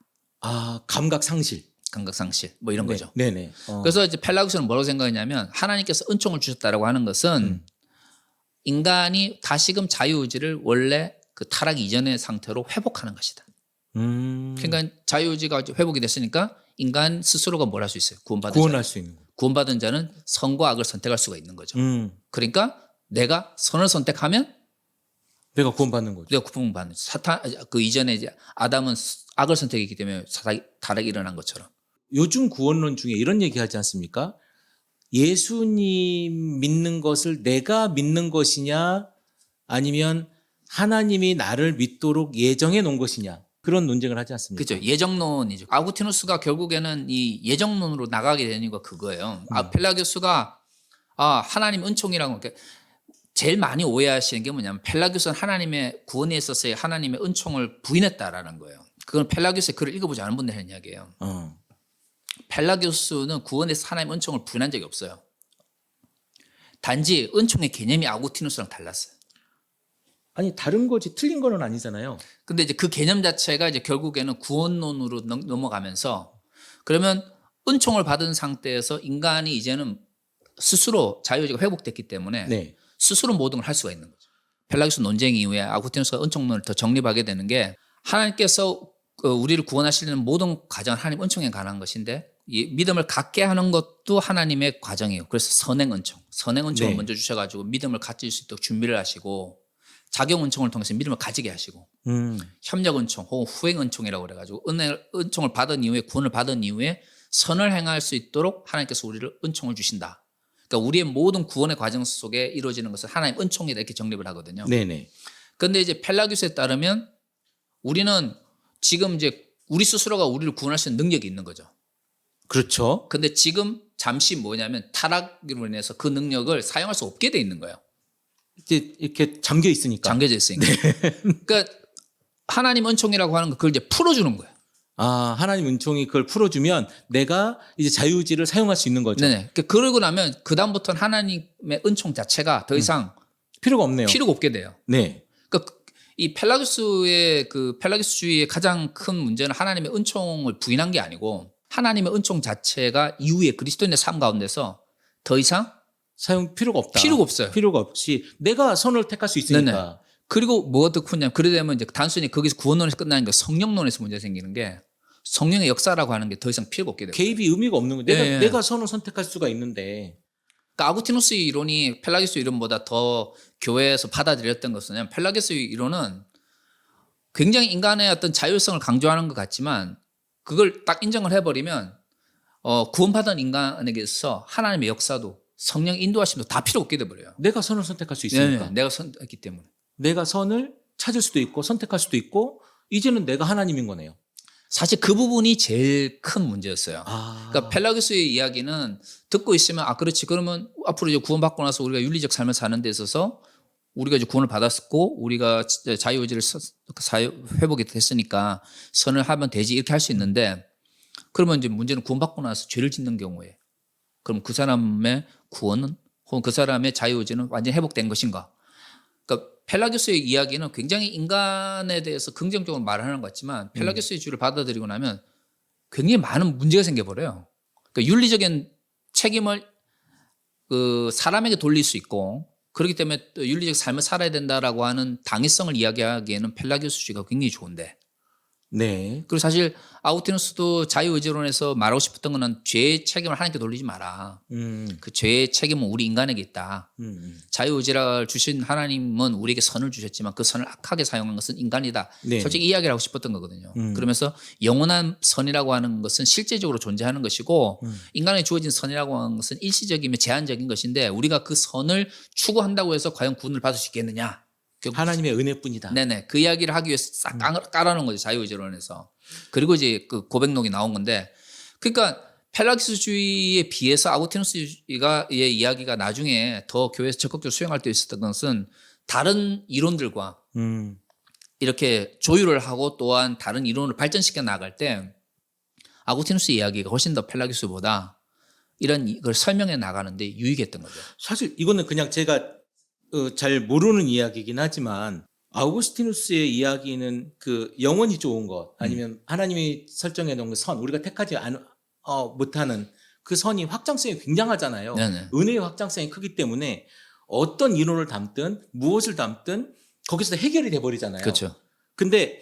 감각 상실 뭐 이런 거죠. 네네. 그래서 이제 펠라기우스는 뭐라고 생각했냐면 하나님께서 은총을 주셨다라고 하는 것은 인간이 다시금 자유의지를 원래 그 타락 이전의 상태로 회복하는 것이다. 그러니까 자유의지가 회복이 됐으니까 인간 스스로가 뭘 할 수 있어요? 구원할 수 있는 거. 구원받은 자는 선과 악을 선택할 수가 있는 거죠. 그러니까 내가 선을 선택하면 내가 구원받는 거죠. 내가 구원받는 사탄 그 이전에 이제 아담은 악을 선택했기 때문에 타락이 일어난 것처럼. 요즘 구원론 중에 이런 얘기 하지 않습니까? 예수님 믿는 것을 내가 믿는 것이냐 아니면 하나님이 나를 믿도록 예정해 놓은 것이냐 그런 논쟁을 하지 않습니까? 그렇죠. 예정론이죠. 아구티누스가 결국에는 이 예정론으로 나가게 되는 이유가 그거예요. 펠라기오스가 하나님 은총이라고 제일 많이 오해하시는 게 뭐냐면 펠라기오스는 하나님의 구원에 있어서의 하나님의 은총을 부인했다라는 거예요. 그건 펠라기오스의 글을 읽어보지 않은 분들이 하는 이야기예요. 펠라기오스는 구원에서 하나님의 은총을 부인한 적이 없어요. 단지 은총의 개념이 아구티누스랑 달랐어요. 아니 다른 거지 틀린 거는 아니잖아요. 근데 이제 그 개념 자체가 이제 결국에는 구원론으로 넘어가면서 그러면 은총을 받은 상태에서 인간이 이제는 스스로 자유의지가 회복됐기 때문에 네. 스스로 모든 걸 할 수가 있는 거죠. 펠라기오스 논쟁 이후에 아구티누스가 은총론을 더 정립하게 되는 게 하나님께서 우리를 구원하시려는 모든 과정은 하나님 은총에 관한 것인데 이 믿음을 갖게 하는 것도 하나님의 과정이에요. 그래서 선행 은총을 네. 먼저 주셔가지고 믿음을 가질 수 있도록 준비를 하시고 작용 은총을 통해서 믿음을 가지게 하시고 협력 은총 혹은 후행 은총이라고 그래가지고 은총을 받은 이후에 구원을 받은 이후에 선을 행할 수 있도록 하나님께서 우리를 은총을 주신다. 그러니까 우리의 모든 구원의 과정 속에 이루어지는 것을 하나님 은총이다 이렇게 정립을 하거든요. 네네. 그런데 이제 펠라기오스에 따르면 우리는 지금 이제 우리 스스로가 우리를 구원할 수 있는 능력이 있는 거죠. 그렇죠. 근데 지금 잠시 뭐냐면 타락으로 인해서 그 능력을 사용할 수 없게 돼 있는 거예요. 이제 이렇게 잠겨 있으니까. 잠겨져 있으니까. 그러니까 하나님 은총이라고 하는 거 그걸 이제 풀어주는 거예요. 하나님 은총이 그걸 풀어주면 내가 이제 자유의지를 사용할 수 있는 거죠. 네네. 그러고 나면 그 다음부터는 하나님의 은총 자체가 더 이상 필요가 없네요. 필요가 없게 돼요. 네. 그러니까 이 펠라기오스의 그 펠라기오스주의의 가장 큰 문제는 하나님의 은총을 부인한 게 아니고 하나님의 은총 자체가 이후에 그리스도인의 삶 가운데서 더 이상 사용 필요가 없다. 필요가 없어요. 필요가 없이 내가 선을 택할 수 있으니까. 네네. 그리고 뭐가 더 크냐면 그래 되면 이제 단순히 거기서 구원론에서 끝나는 게 성령론에서 문제 생기는 게 성령의 역사라고 하는 게 더 이상 필요가 없게 돼요. 개입이 의미가 없는 거예요. 네. 내가 선을 선택할 수가 있는데. 그러니까 아구티누스 이론이 펠라기오스 이론보다 더 교회에서 받아들였던 것은 펠라기오스 이론은 굉장히 인간의 어떤 자율성을 강조하는 것 같지만 그걸 딱 인정을 해버리면 구원받은 인간에게서 하나님의 역사도 성령 인도하심도 다 필요 없게 돼버려요. 내가 선을 선택할 수 있으니까. 내가 선택했기 때문에. 내가 선을 찾을 수도 있고 선택할 수도 있고 이제는 내가 하나님인 거네요. 사실 그 부분이 제일 큰 문제였어요. 그러니까 펠라기오스의 이야기는 듣고 있으면 그렇지 그러면 앞으로 이제 구원받고 나서 우리가 윤리적 삶을 사는 데 있어서 우리가 이제 구원을 받았고 우리가 자유의지를 회복이 됐으니까 선을 하면 되지 이렇게 할 수 있는데 그러면 이제 문제는 구원받고 나서 죄를 짓는 경우에 그럼 그 사람의 구원은 혹은 그 사람의 자유의지는 완전히 회복된 것인가? 그러니까 펠라기오스의 이야기는 굉장히 인간에 대해서 긍정적으로 말을 하는 것 같지만 펠라기오스의 주를 받아들이고 나면 굉장히 많은 문제가 생겨버려요. 그러니까 윤리적인 책임을 그 사람에게 돌릴 수 있고 그렇기 때문에 또 윤리적 삶을 살아야 된다라고 하는 당위성을 이야기하기에는 펠라기오스주의가 굉장히 좋은데 네. 그리고 사실 아우티누스도 자유의지론에서 말하고 싶었던 거는 죄의 책임을 하나님께 돌리지 마라. 그 죄의 책임은 우리 인간에게 있다. 자유의지를 주신 하나님은 우리에게 선을 주셨지만 그 선을 악하게 사용한 것은 인간이다. 네. 솔직히 이 이야기를 하고 싶었던 거거든요. 그러면서 영원한 선이라고 하는 것은 실제적으로 존재하는 것이고 인간에 주어진 선이라고 하는 것은 일시적이며 제한적인 것인데 우리가 그 선을 추구한다고 해서 과연 구원을 받을 수 있겠느냐. 하나님의 은혜뿐이다. 네네. 그 이야기를 하기 위해서 싹 깔아놓은 거죠. 자유의지론에서. 그리고 이제 그 고백록이 나온 건데 그러니까 펠라기오스주의에 비해서 아구티누스의 이야기가 나중에 더 교회에서 적극적으로 수용할 때 있었던 것은 다른 이론들과 이렇게 조율을 하고 또한 다른 이론을 발전시켜 나갈 때 아구티누스 이야기가 훨씬 더 펠라기오스보다 이런 걸 설명해 나가는데 유익했던 거죠. 사실 이거는 그냥 제가 잘 모르는 이야기이긴 하지만 아우구스티누스의 이야기는 그 영원히 좋은 것 아니면 하나님이 설정해 놓은 그 선 우리가 택하지 못하는 그 선이 확장성이 굉장하잖아요. 네네. 은혜의 확장성이 크기 때문에 어떤 이론을 담든 무엇을 담든 거기서 해결이 돼버리잖아요. 그렇죠. 근데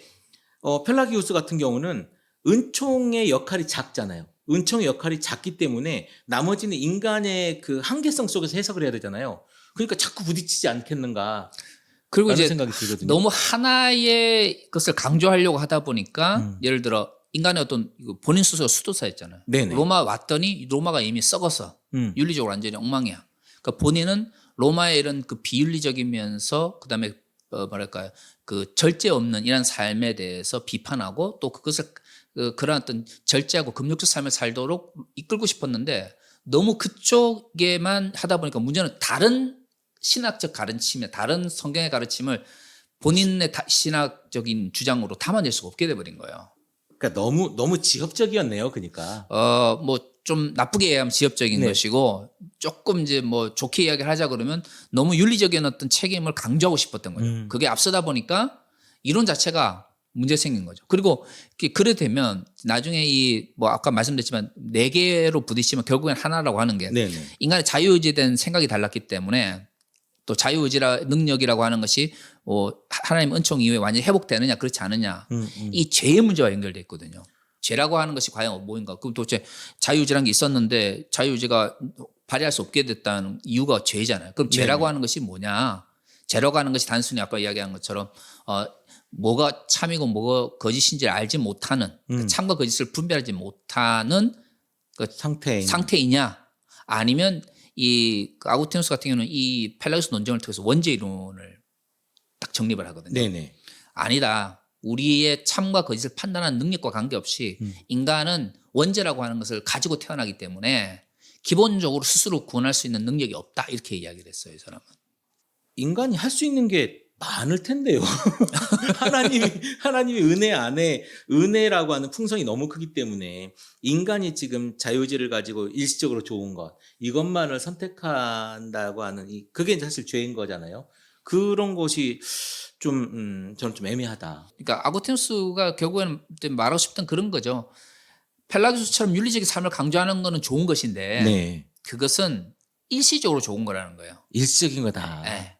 펠라기우스 같은 경우는 은총의 역할이 작잖아요. 은총의 역할이 작기 때문에 나머지는 인간의 그 한계성 속에서 해석을 해야 되잖아요. 그러니까 자꾸 부딪히지 않겠는가. 그리고 라는 이제 생각이 들거든요. 너무 하나의 것을 강조하려고 하다 보니까 음. 예를 들어 인간의 어떤 본인 스스로 수도사였잖아요. 네네. 로마 왔더니 로마가 이미 썩어서 윤리적으로 완전히 엉망이야. 그러니까 본인은 로마의 이런 그 비윤리적이면서 그다음에 뭐랄까요 그 절제 없는 이런 삶에 대해서 비판하고 또 그것을 그런 어떤 절제하고 금욕적 삶을 살도록 이끌고 싶었는데 너무 그쪽에만 하다 보니까 문제는 다른 신학적 가르침에 다른 성경의 가르침을 본인의 신학적인 주장으로 담아낼 수가 없게 돼버린 거예요. 그러니까 너무 지엽적이었네요. 그러니까. 뭐 좀 나쁘게 이해하면 지엽적인 네. 것이고 조금 이제 뭐 좋게 이야기를 하자 그러면 너무 윤리적인 어떤 책임을 강조하고 싶었던 거예요. 그게 앞서다 보니까 이론 자체가 문제 생긴 거죠. 그리고 그래 되면 나중에 이 뭐 아까 말씀드렸지만 네 개로 부딪히면 결국엔 하나라고 하는 게 네네. 인간의 자유의지된 생각이 달랐기 때문에 또 자유의지라 능력이라고 하는 것이 하나님 은총 이후에 완전히 회복되느냐 그렇지 않느냐 이 죄의 문제와 연결돼 있거든요. 죄라고 하는 것이 과연 뭐인가? 그럼 도대체 자유의지라는 게 있었는데 자유의지가 발휘할 수 없게 됐다는 이유가 죄잖아요. 그럼 죄라고 하는 것이 뭐냐? 죄라고 하는 것이 단순히 아까 이야기한 것처럼 뭐가 참이고 뭐가 거짓인지를 알지 못하는 참과 거짓을 분별하지 못하는 그 상태이냐? 아니면 이 아구스티누스 같은 경우는 이 펠라기우스 논쟁을 통해서 원죄 이론을 딱 정립을 하거든요. 네네. 아니다. 우리의 참과 거짓을 판단하는 능력과 관계없이 인간은 원죄라고 하는 것을 가지고 태어나기 때문에 기본적으로 스스로 구원할 수 있는 능력이 없다. 이렇게 이야기를 했어요. 이 사람은. 인간이 할 수 있는 게 많을 텐데요. 하나님이 은혜 안에 은혜라고 하는 풍성이 너무 크기 때문에 인간이 지금 자유의지를 가지고 일시적으로 좋은 것 이것만을 선택한다고 하는 그게 사실 죄인 거잖아요. 그런 것이 좀 저는 좀 애매하다. 그러니까 아구스티누스가 결국에는 말하고 싶던 그런 거죠. 펠라기우스처럼 윤리적인 삶을 강조하는 것은 좋은 것인데 네. 그것은 일시적으로 좋은 거라는 거예요. 일시적인 거다. 네.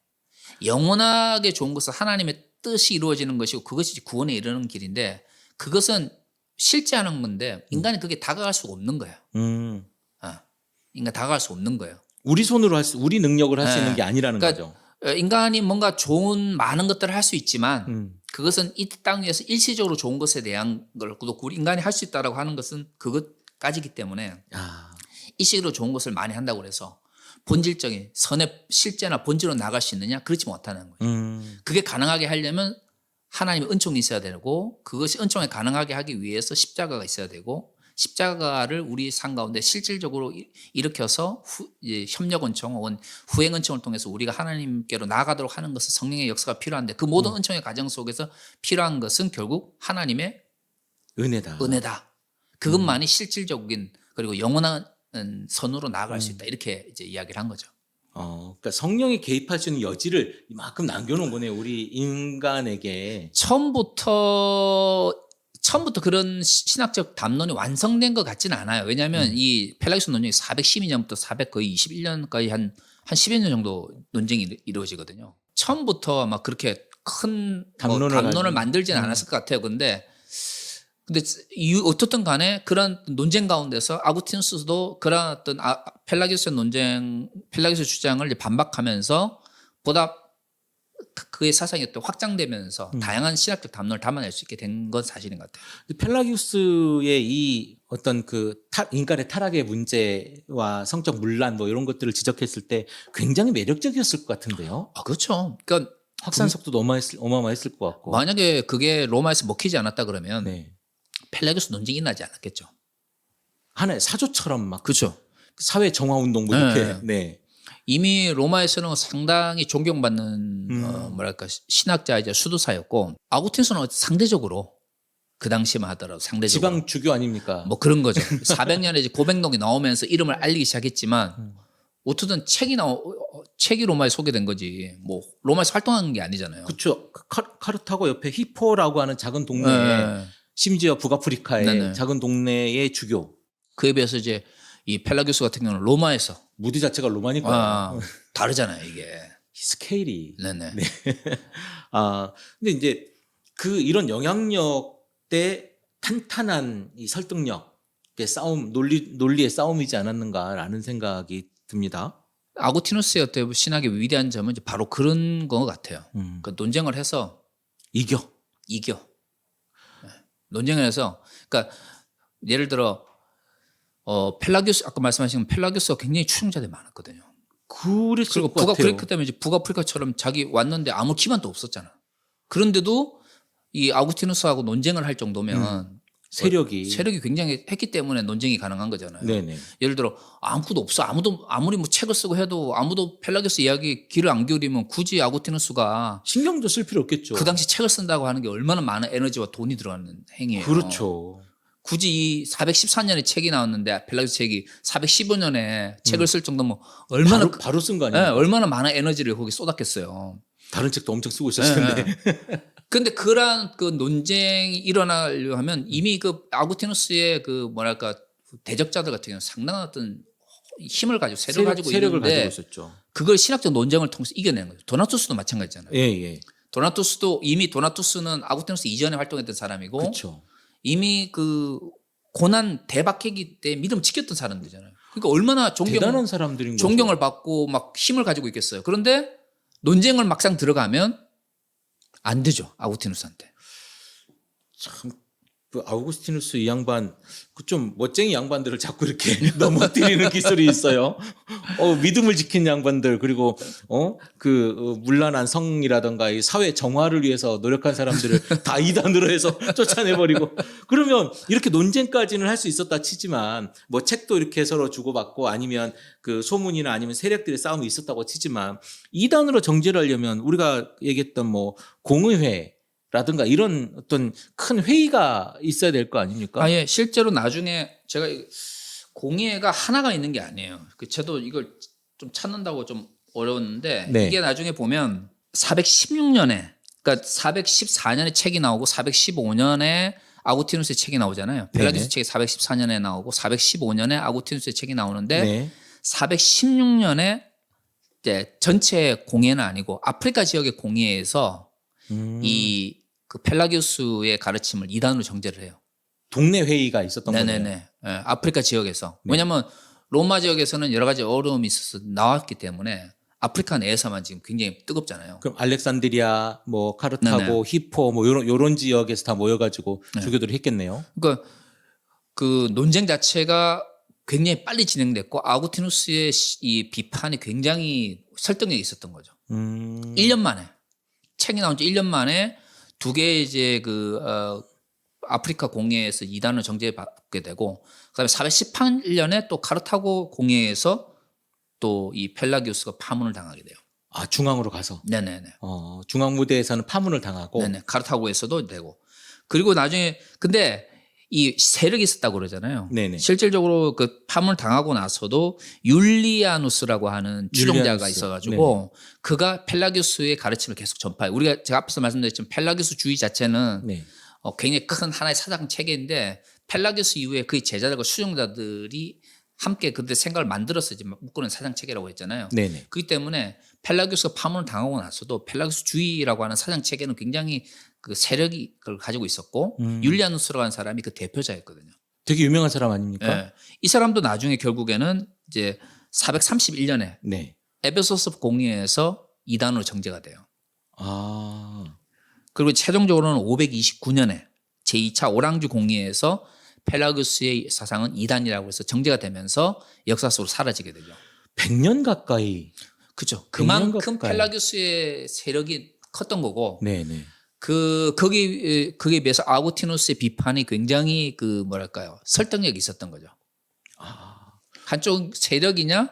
영원하게 좋은 것은 하나님의 뜻이 이루어지는 것이고 그것이 구원에 이르는 길인데 그것은 실제하는 건데 인간이 그게 다가갈 수가 없는 거예요. 인간 다가갈 수 없는 거예요. 우리 손으로 우리 능력으로 할 수 네. 있는 게 아니라는 그러니까 거죠. 인간이 뭔가 좋은 많은 것들을 할 수 있지만 그것은 이 땅 위에서 일시적으로 좋은 것에 대한 걸 우리 인간이 할 수 있다라고 하는 것은 그것까지기 때문에 일시적으로 좋은 것을 많이 한다고 해서 본질적인 선의 실제나 본질로 나갈 수 있느냐? 그렇지 못하는 거예요. 그게 가능하게 하려면 하나님의 은총이 있어야 되고 그것이 은총에 가능하게 하기 위해서 십자가가 있어야 되고 십자가를 우리 삶 가운데 실질적으로 일으켜서 협력 은총 혹은 후행 은총을 통해서 우리가 하나님께로 나아가도록 하는 것은 성령의 역사가 필요한데 그 모든 은총의 과정 속에서 필요한 것은 결국 하나님의 은혜다. 그것만이 실질적인 그리고 영원한 선으로 나아갈 수 있다. 이렇게 이제 이야기를 한 거죠. 그러니까 성령이 개입할 수 있는 여지를 이만큼 남겨놓은 거네요. 우리 인간에게. 처음부터 그런 신학적 담론이 완성된 것 같지는 않아요. 왜냐하면 이 펠라기우스 논쟁이 412년부터 거의 21년까지 한 10여 년 정도 논쟁이 이루어지거든요. 처음부터 막 그렇게 큰 담론을 만들지는 않았을 것 같아요. 근데 어떻든 간에 그런 논쟁 가운데서 아구스티누스도 그런 어떤 펠라기우스 주장을 이제 반박하면서 보다 그의 사상이 또 확장되면서 다양한 신학적 담론을 담아낼 수 있게 된 건 사실인 것 같아요. 펠라기우스의 이 어떤 인간의 타락의 문제와 성적 문란 뭐 이런 것들을 지적했을 때 굉장히 매력적이었을 것 같은데요. 그렇죠. 그러니까 확산 속도도 어마어마했을 것 같고. 만약에 그게 로마에서 먹히지 않았다 그러면 네. 펠라기우스 논쟁이 나지 않았겠죠. 하나의 사조처럼 막 그렇죠. 사회 정화 운동 뭐 이렇게. 네. 이미 로마에서는 상당히 존경받는 신학자이자 수도사였고 아구스티누스는 상대적으로 그 당시만 하더라도 상대적으로 지방 주교 아닙니까? 뭐 그런 거죠. 400년에 이제 고백록이 나오면서 이름을 알리기 시작했지만 어쨌든 책이 로마에 소개된 거지. 뭐 로마에서 활동한 게 아니잖아요. 그렇죠. 카르타고 옆에 히포라고 하는 작은 동네에 심지어 북아프리카의 작은 동네의 주교. 그에 비해서 이제 이 펠라기우스 같은 경우는 로마에서 무디 자체가 로마니까 다르잖아요, 이게. 스케일이. 네네. 네. 근데 이제 이런 영향력 대 탄탄한 이 설득력의 싸움, 논리의 싸움이지 않았는가라는 생각이 듭니다. 아구티누스의 어떤 신학의 위대한 점은 이제 바로 그런 것 같아요. 그 논쟁을 해서 이겨. 네. 논쟁을 해서 그러니까 예를 들어 펠라기우스 아까 말씀하신 펠라기우스가 굉장히 추종자들이 많았거든요. 그랬을 그리고 것 같아요. 그랬기 때문에 이제 북아프리카처럼 자기 왔는데 아무 기반도 없었잖아. 그런데도 이 아구스티누스하고 논쟁을 할 정도면 세력이 굉장히 했기 때문에 논쟁이 가능한 거잖아요. 네네. 예를 들어 아무도 없어. 아무리 뭐 책을 쓰고 해도 아무도 펠라기우스 이야기 귀를 안 기울이면 굳이 아구스티누스가 신경도 쓸 필요 없겠죠. 그 당시 책을 쓴다고 하는 게 얼마나 많은 에너지와 돈이 들어가는 행위예요. 그렇죠. 굳이 이 414년에 책이 나왔는데 펠라기우스 책이 415년에 책을 쓸 정도면 얼마나 바로 쓴 거 예, 아니에요? 얼마나 많은 에너지를 거기 쏟았겠어요. 다른 책도 엄청 쓰고 있었을 텐데. 근데 그러한 그 논쟁이 일어나려 하면 이미 그 아구스티누스의 그 뭐랄까 대적자들 같은 경우는 상당한 어떤 힘을 가지고 세력을 가지고 있는데 있었죠. 그걸 신학적 논쟁을 통해서 이겨내는 거죠. 도나투스도 마찬가지잖아요. 예. 도나투스는 아구스티누스 이전에 활동했던 사람이고 그렇죠. 이미 그 고난 대박해기 때 믿음 지켰던 사람들이잖아요. 그러니까 얼마나 대단한 사람들인 거죠. 존경을 받고 막 힘을 가지고 있겠어요. 그런데 논쟁을 막상 들어가면 안 되죠. 아구스티누스한테. 참, 그 아우구스티누스 이 양반, 그 좀 멋쟁이 양반들을 자꾸 이렇게 넘어뜨리는 기술이 있어요. 믿음을 지킨 양반들, 그리고, 문란한 성이라던가 이 사회 정화를 위해서 노력한 사람들을 다 이단으로 해서 쫓아내버리고. 그러면 이렇게 논쟁까지는 할 수 있었다 치지만, 뭐 책도 이렇게 서로 주고받고 아니면 그 소문이나 아니면 세력들의 싸움이 있었다고 치지만, 이단으로 정제를 하려면 우리가 얘기했던 뭐 공의회, 라든가 이런 어떤 큰 회의가 있어야 될 거 아닙니까? 예. 실제로 나중에 제가 공의회가 하나가 있는 게 아니에요. 저도 이걸 좀 찾는다고 좀 어려웠는데 네. 이게 나중에 보면 416년에 그러니까 414년에 책이 나오고 415년에 아구스티누스의 책이 나오잖아요. 펠라기우스 책이 414년에 나오고 415년에 아구스티누스의 책이 나오는데 네. 416년에 이제 전체 공회는 아니고 아프리카 지역의 공회에서 이 그 펠라기우스의 가르침을 이단으로 정제를 해요. 동네 회의가 있었던 거네요. 네네네. 예, 아프리카 지역에서. 왜냐하면 로마 지역에서는 여러 가지 어려움이 있어서 나왔기 때문에 아프리카 내에서만 지금 굉장히 뜨겁잖아요. 그럼 알렉산드리아, 뭐 카르타고, 히포, 뭐 요런 지역에서 다 모여가지고 주교들이 했겠네요. 그러니까 그 논쟁 자체가 굉장히 빨리 진행됐고 아구스티누스의 이 비판이 굉장히 설득력이 있었던 거죠. 1년 만에 책이 나온 지 1년 만에 두 개의 이제 아프리카 공회에서 이단을 정제받게 되고 그다음에 418년에 또 카르타고 공회에서 또 이 펠라기우스가 파문을 당하게 돼요. 아, 중앙으로 가서. 네네네. 중앙 무대에서는 파문을 당하고. 네네. 카르타고에서도 되고. 그리고 나중에 근데 이 세력이 있었다고 그러잖아요. 네네. 실질적으로 그 파문을 당하고 나서도 율리아누스라고 하는 추종자가 율리아누스. 있어가지고 그가 펠라기우스의 가르침을 계속 전파해요. 우리가 제가 앞서 말씀드렸지만 펠라기우스주의 자체는 네. 굉장히 큰 하나의 사상 체계인데 펠라기우스 이후에 그의 제자들과 수종자들이 함께 그때 생각을 만들어서 이제 묶어낸 사상 체계라고 했잖아요. 네네. 그렇기 때문에 펠라기우스가 파문을 당하고 나서도 펠라기우스주의라고 하는 사상 체계는 굉장히 그 세력이 그걸 가지고 있었고 율리아누스라고 하는 사람이 그 대표자였거든요. 되게 유명한 사람 아닙니까? 네. 이 사람도 나중에 결국에는 이제 431년에 네. 에베소스 공의회에서 이단으로 정제가 돼요. 아. 그리고 최종적으로는 529년에 제2차 오랑주 공의회에서 펠라기우스의 사상은 이단이라고 해서 정제가 되면서 역사 속으로 사라지게 되죠. 100년 가까이. 그렇죠. 100년 그만큼 가까이. 펠라기우스의 세력이 컸던 거고 네네. 거기에 비해서 아구스티누스의 비판이 굉장히 그 뭐랄까요 설득력이 있었던 거죠. 한쪽 세력이냐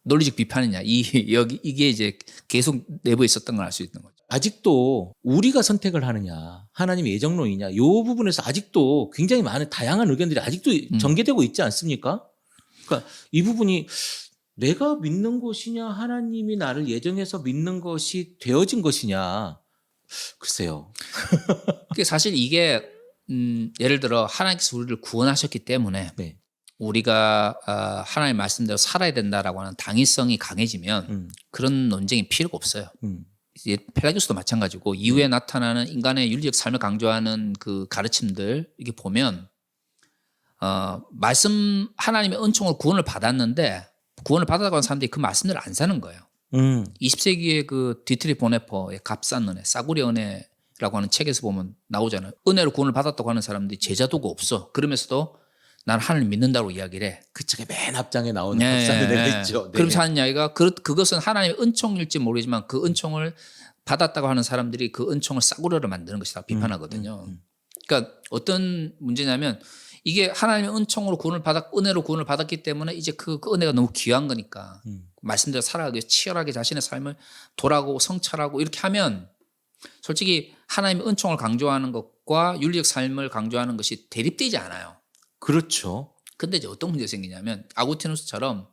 논리적 비판이냐 이게 이제 계속 내부에 있었던 걸 알 수 있는 거죠. 아직도 우리가 선택을 하느냐, 하나님의 예정론이냐, 이 부분에서 아직도 굉장히 많은 다양한 의견들이 아직도 전개되고 있지 않습니까? 그러니까 이 부분이 내가 믿는 것이냐, 하나님이 나를 예정해서 믿는 것이 되어진 것이냐, 글쎄요. 사실 이게 예를 들어 하나님께서 우리를 구원하셨기 때문에 네. 우리가 하나님 말씀대로 살아야 된다라고 하는 당위성이 강해지면 그런 논쟁이 필요가 없어요. 펠라기우스도 마찬가지고 이후에 나타나는 인간의 윤리적 삶을 강조하는 그 가르침들 이게 보면 말씀 하나님의 은총으로 구원을 받았는데 구원을 받아가는 사람들이 그 말씀대로 안 사는 거예요. 20세기의 그 디트리 보네퍼의 값싼 은혜, 싸구려 은혜라고 하는 책에서 보면 나오잖아요. 은혜로 구원을 받았다고 하는 사람들이 제자도가 없어. 그러면서도 난 하나님 믿는다고 이야기를 해. 그 책의 맨 앞장에 나오는 박사들이 있죠. 네. 그러면서 하는 이야기가 그것은 하나님의 은총일지 모르지만 그 은총을 받았다고 하는 사람들이 그 은총을 싸구려로 만드는 것이다 비판하거든요. 그러니까 어떤 문제냐면 이게 하나님의 은총으로 구원을 은혜로 구원을 받았기 때문에 이제 그 은혜가 너무 귀한 거니까 말씀대로 살아가기 위해서 치열하게 자신의 삶을 돌아가고 성찰하고 이렇게 하면 솔직히 하나님의 은총을 강조하는 것과 윤리적 삶을 강조하는 것이 대립되지 않아요. 그렇죠. 근데 이제 어떤 문제가 생기냐면 아구티누스처럼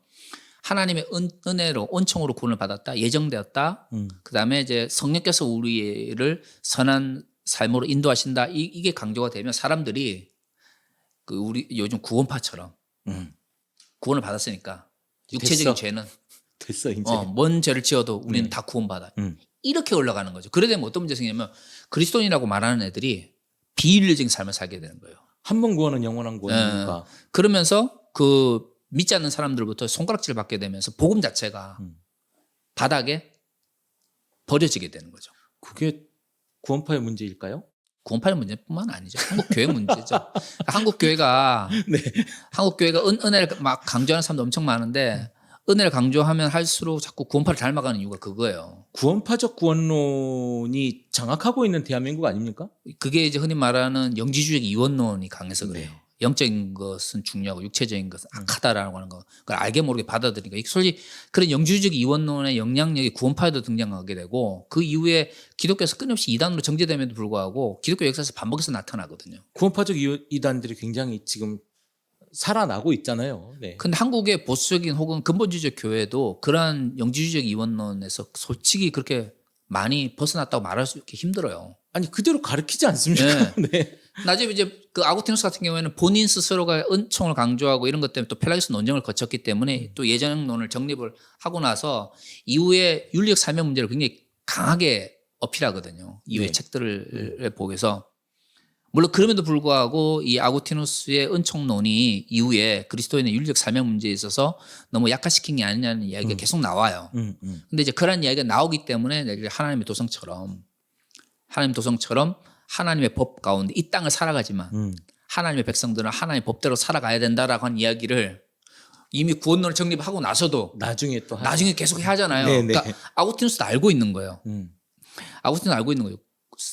하나님의 은혜로 은총으로 구원을 받았다, 예정되었다. 그다음에 이제 성령께서 우리를 선한 삶으로 인도하신다. 이게 강조가 되면 사람들이 그 우리 요즘 구원파처럼 구원을 받았으니까 육체적인 됐어. 죄는 됐어 이제. 뭔 죄를 지어도 우리는 네. 다 구원받아. 이렇게 올라가는 거죠. 그래 되면 어떤 문제가 생기냐면 그리스도인이라고 말하는 애들이 비윤리적인 삶을 살게 되는 거예요. 한 번 구원은 영원한 구원이니까. 그러면서 그 믿지 않는 사람들부터 손가락질을 받게 되면서 복음 자체가 바닥에 버려지게 되는 거죠. 그게 구원파의 문제일까요? 구원파의 문제뿐만 아니죠. 한국 교회 문제죠. 한국 교회가 네. 한국 교회가 은혜를 막 강조하는 사람도 엄청 많은데 은혜를 강조하면 할수록 자꾸 구원파를 닮아가는 이유가 그거예요. 구원파적 구원론이 장악하고 있는 대한민국 아닙니까? 그게 이제 흔히 말하는 영지주의적 이원론이 강해서 그래요. 네. 영적인 것은 중요하고 육체적인 것은 악하다라고 하는 거. 그걸 알게 모르게 받아들이니까 솔직히 그런 영지주의적 이원론의 영향력이 구원파에도 등장하게 되고 그 이후에 기독교에서 끊임없이 이단으로 정제됨에도 불구하고 기독교 역사에서 반복해서 나타나거든요. 구원파적 이단들이 굉장히 지금 살아나고 있잖아요. 네. 근데 한국의 보수적인 혹은 근본주의적 교회도 그러한 영지주의적 이원론에서 솔직히 그렇게 많이 벗어났다고 말할 수 있게 힘들어요. 아니 그대로 가르치지 않습니까? 네. 나중에 이제 그 아구티누스 같은 경우에는 본인 스스로가 은총을 강조하고 이런 것 때문에 또 펠라기우스 논쟁을 거쳤기 때문에 또 예정론을 정립을 하고 나서 이후에 윤리적 삶의 문제를 굉장히 강하게 어필하거든요. 이후의 네. 책들을 보고서 물론 그럼에도 불구하고 이 아구티누스의 은총론이 이후에 그리스도인의 윤리적 삶의 문제에 있어서 너무 약화시킨 게 아니냐는 이야기가 계속 나와요. 근데 이제 그런 이야기가 나오기 때문에 하나님의 도성처럼 하나님의 법 가운데 이 땅을 살아가지만 하나님의 백성들은 하나님의 법대로 살아가야 된다라고 하는 이야기를 이미 구원론을 정립하고 나서도 나중에 또 나중에 계속 하잖아요. 네네. 그러니까 아구티누스도 알고 있는 거예요. 아구티누스는 알고 있는 거예요.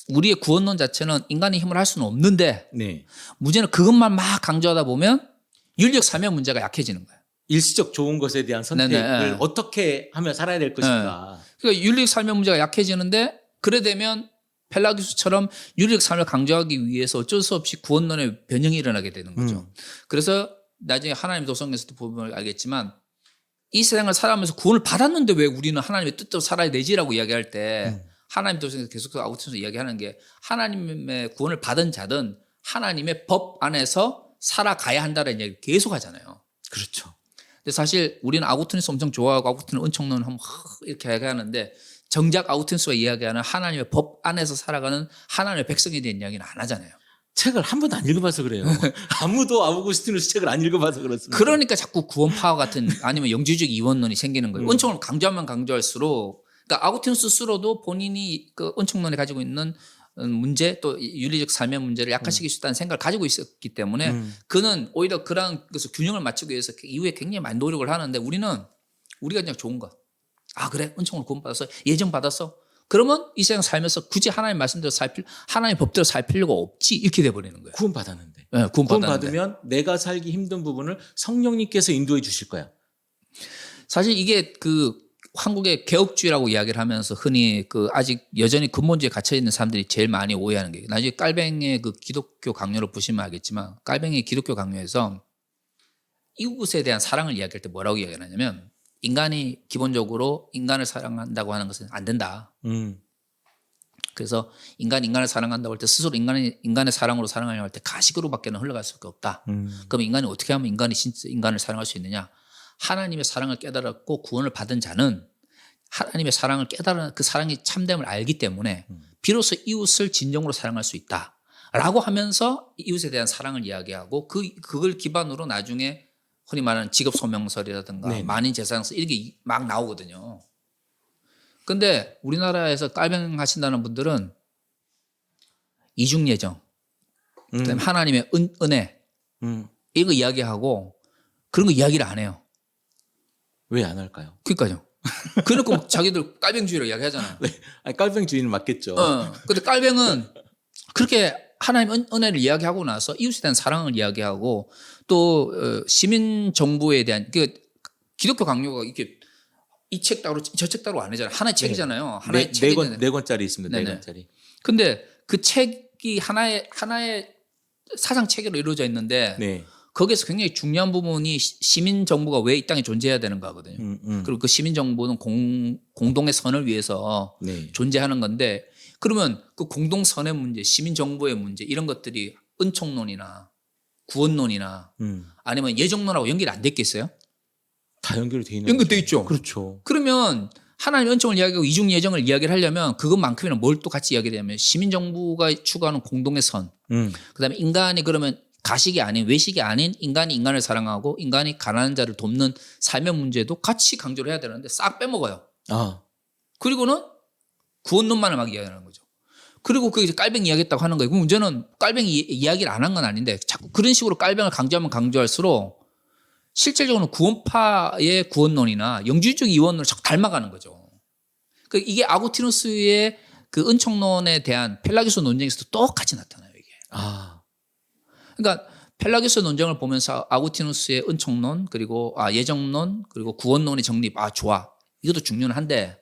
우리의 구원론 자체는 인간의 힘을 할 수는 없는데 네. 문제는 그것만 막 강조하다 보면 윤리적 삶의 문제가 약해지는 거예요. 일시적 좋은 것에 대한 선택을 네네. 어떻게 하면 살아야 될 것인가. 그러니까 윤리적 삶의 문제가 약해지는데 그래 되면 펠라기우스처럼 윤리적 삶을 강조하기 위해서 어쩔 수 없이 구원론의 변형이 일어나게 되는 거죠. 그래서 나중에 하나님 도성에서도 보면 알겠지만 이 세상을 살아가면서 구원을 받았는데 왜 우리는 하나님의 뜻대로 살아야 되지라고 이야기할 때 하나님 도성에서 계속 아우트에서 이야기하는 게 하나님의 구원을 받은 자든 하나님의 법 안에서 살아가야 한다는 이야기를 계속 하잖아요. 그렇죠. 근데 사실 우리는 아구티누스 엄청 좋아하고 아구티누스 은총론 하면 이렇게 얘기하는데 정작 아구티누스가 이야기하는 하나님의 법 안에서 살아가는 하나님의 백성에 대한 이야기는 안 하잖아요. 책을 한 번도 안 읽어봐서 그래요. 아무도 아우구스티누스 책을 안 읽어봐서 그렇습니다. 그러니까 자꾸 구원파와 같은 아니면 영지주의적 이원론이 생기는 거예요. 은총을 강조하면 강조할수록 그러니까 아구티누스 스스로도 본인이 그 은총론에 가지고 있는 문제 또 윤리적 삶의 문제를 약화시킬 수 있다는 생각을 가지고 있었기 때문에 그는 오히려 그런 것을 균형을 맞추기 위해서 이후에 굉장히 많이 노력을 하는데 우리가 그냥 좋은 것. 아 그래 은총을 구원받았어 예정 받았어. 그러면 이 세상 살면서 굳이 하나님 말씀대로 하나님 법대로 살 필요가 없지 이렇게 돼버리는 거예요. 구원받았는데. 네, 구원 받으면 내가 살기 힘든 부분을 성령님께서 인도해 주실 거야. 사실 이게 그 한국의 개혁주의라고 이야기를 하면서 흔히 그 아직 여전히 근본주의에 갇혀 있는 사람들이 제일 많이 오해하는 게 나중에 깔뱅의 그 기독교 강요를 보시면 알겠지만 깔뱅의 기독교 강요에서 이웃에 대한 사랑을 이야기할 때 뭐라고 이야기하냐면 인간이 기본적으로 인간을 사랑한다고 하는 것은 안 된다. 그래서 인간을 사랑한다고 할 때 스스로 인간의 사랑으로 사랑하려고 할 때 가식으로밖에는 흘러갈 수밖에 없다. 그럼 인간이 어떻게 하면 인간이 진짜 인간을 사랑할 수 있느냐? 하나님의 사랑을 깨달았고 구원을 받은 자는 하나님의 사랑을 깨달은 그 사랑이 참됨을 알기 때문에 비로소 이웃을 진정으로 사랑할 수 있다라고 하면서 이웃에 대한 사랑을 이야기하고 그걸 기반으로 나중에 흔히 말하는 직업소명설이라든가 네네. 만인재산서 이게 막 나오거든요. 근데 우리나라에서 깔병하신다는 분들은 이중예정, 그다음에 하나님의 은혜 이거 이야기하고 그런 거 이야기를 안 해요. 왜 안 할까요? 그러니까요. 그러니까 자기들 깔병주의를 이야기하잖아요. 네. 아니, 깔병 주인은 맞겠죠. 근데 깔병은 그렇게 하나님 은혜를 이야기하고 나서 이웃에 대한 사랑을 이야기하고 또 시민 정부에 대한 그 기독교 강요가 이렇게 이 책 따로 저 책 따로 안 하잖아요. 하나의 책이잖아요. 하나의 책이 네 권짜리 있습니다. 네 네네. 권짜리. 근데 그 책이 하나의 사상 체계로 이루어져 있는데 네. 거기에서 굉장히 중요한 부분이 시민 정부가 왜 이 땅에 존재해야 되는 거거든요. 그리고 그 시민 정부는 공동의 선을 위해서 네. 존재하는 건데 그러면 그 공동선의 문제, 시민 정부의 문제 이런 것들이 은총론이나 구원론이나 아니면 예정론하고 연결이 안 됐겠어요? 다 연결이 돼 있는 연결돼 거죠. 있죠. 그렇죠. 그러면 하나님의 은총을 이야기하고 이중 예정을 이야기를 하려면 그것만큼이나 뭘 또 같이 이야기하냐면 시민 정부가 추구하는 공동의 선, 그다음에 인간이 그러면 가식이 아닌 외식이 아닌 인간이 인간을 사랑하고 인간이 가난한 자를 돕는 삶의 문제도 같이 강조를 해야 되는데 싹 빼먹어요. 아, 그리고는 구원론만을 막 이야기하는 거죠. 그리고 그 이제 깔병 이야기했다고 하는 거예요. 그 문제는 깔병이 이야기를 안 한 건 아닌데 자꾸 그런 식으로 깔병을 강조하면 강조할수록 실질적으로는 구원파의 구원론이나 영주주적 이원론을 자꾸 닮아가는 거죠. 그 이게 아구티누스의 그 은총론에 대한 펠라기오스 논쟁에서도 똑같이 나타나요. 이게. 아, 그러니까 펠라기오스 논쟁을 보면서 아구티누스의 은총론 그리고 예정론 그리고 구원론의 정립 좋아 이것도 중요한데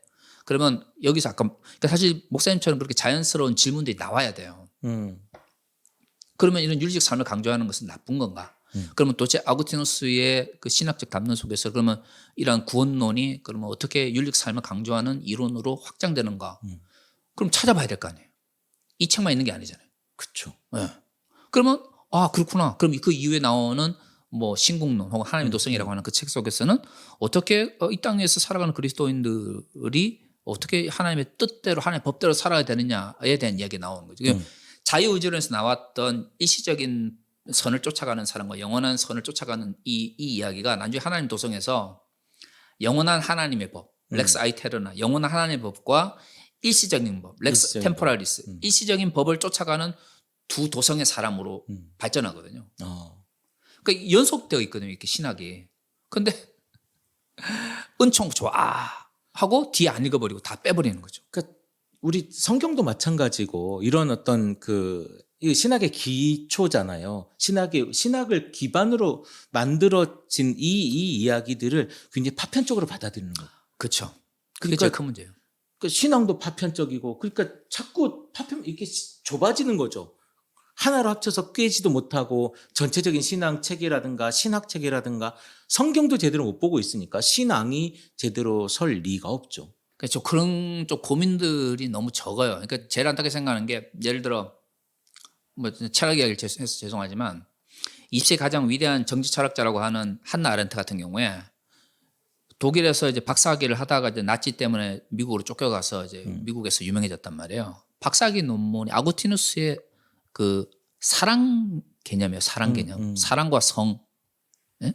그러면 여기서 아까 그러니까 사실 목사님처럼 그렇게 자연스러운 질문들이 나와야 돼요. 그러면 이런 윤리적 삶을 강조하는 것은 나쁜 건가? 그러면 도대체 아구티누스의 그 신학적 담론 속에서 그러면 이러한 구원론이 그러면 어떻게 윤리적 삶을 강조하는 이론으로 확장되는가? 그럼 찾아봐야 될 거 아니에요. 이 책만 있는 게 아니잖아요. 그렇죠. 네. 그러면 그렇구나. 그럼 그 이후에 나오는 뭐 신국론 혹은 하나님의 도성이라고 하는 그 책 속에서는 어떻게 이 땅에서 살아가는 그리스도인들이 어떻게 하나님의 뜻대로 하나님의 법대로 살아야 되느냐에 대한 이야기가 나오는 거죠. 자유의지론에서 나왔던 일시적인 선을 쫓아가는 사람과 영원한 선을 쫓아가는 이 이야기가 나중에 하나님 도성에서 영원한 하나님의 법, 렉스 아이테르나 영원한 하나님의 법과 일시적인 법, 렉스 템포랄리스, 일시적인 법을 쫓아가는 두 도성의 사람으로 발전하거든요. 그러니까 연속되어 있거든요. 이렇게 신학이. 근데 은총 좋아 하고 뒤에 안 읽어버리고 다 빼버리는 거죠. 그러니까 우리 성경도 마찬가지고 이런 어떤 이 신학의 기초잖아요. 신학을 기반으로 만들어진 이 이야기들을 굉장히 파편적으로 받아들이는 거예요. 그렇죠. 그게 제일 큰 문제예요. 그 신앙도 파편적이고 그러니까 자꾸 이렇게 좁아지는 거죠. 하나로 합쳐서 꿰지도 못하고 전체적인 신앙 체계라든가 신학 체계라든가 성경도 제대로 못 보고 있으니까 신앙이 제대로 설 리가 없죠. 그렇죠. 그런 쪽 고민들이 너무 적어요. 그러니까 제일 안타깝게 생각하는 게 예를 들어 뭐 철학 이야기를 해서 죄송하지만 20세기 가장 위대한 정치 철학자라고 하는 한나 아렌트 같은 경우에 독일에서 이제 박사학위를 하다가 이제 나치 때문에 미국으로 쫓겨가서 이제 미국에서 유명해졌단 말이에요. 박사학위 논문이 아구티누스의 그 사랑 개념이에요. 사랑 개념. 사랑과 성. 예?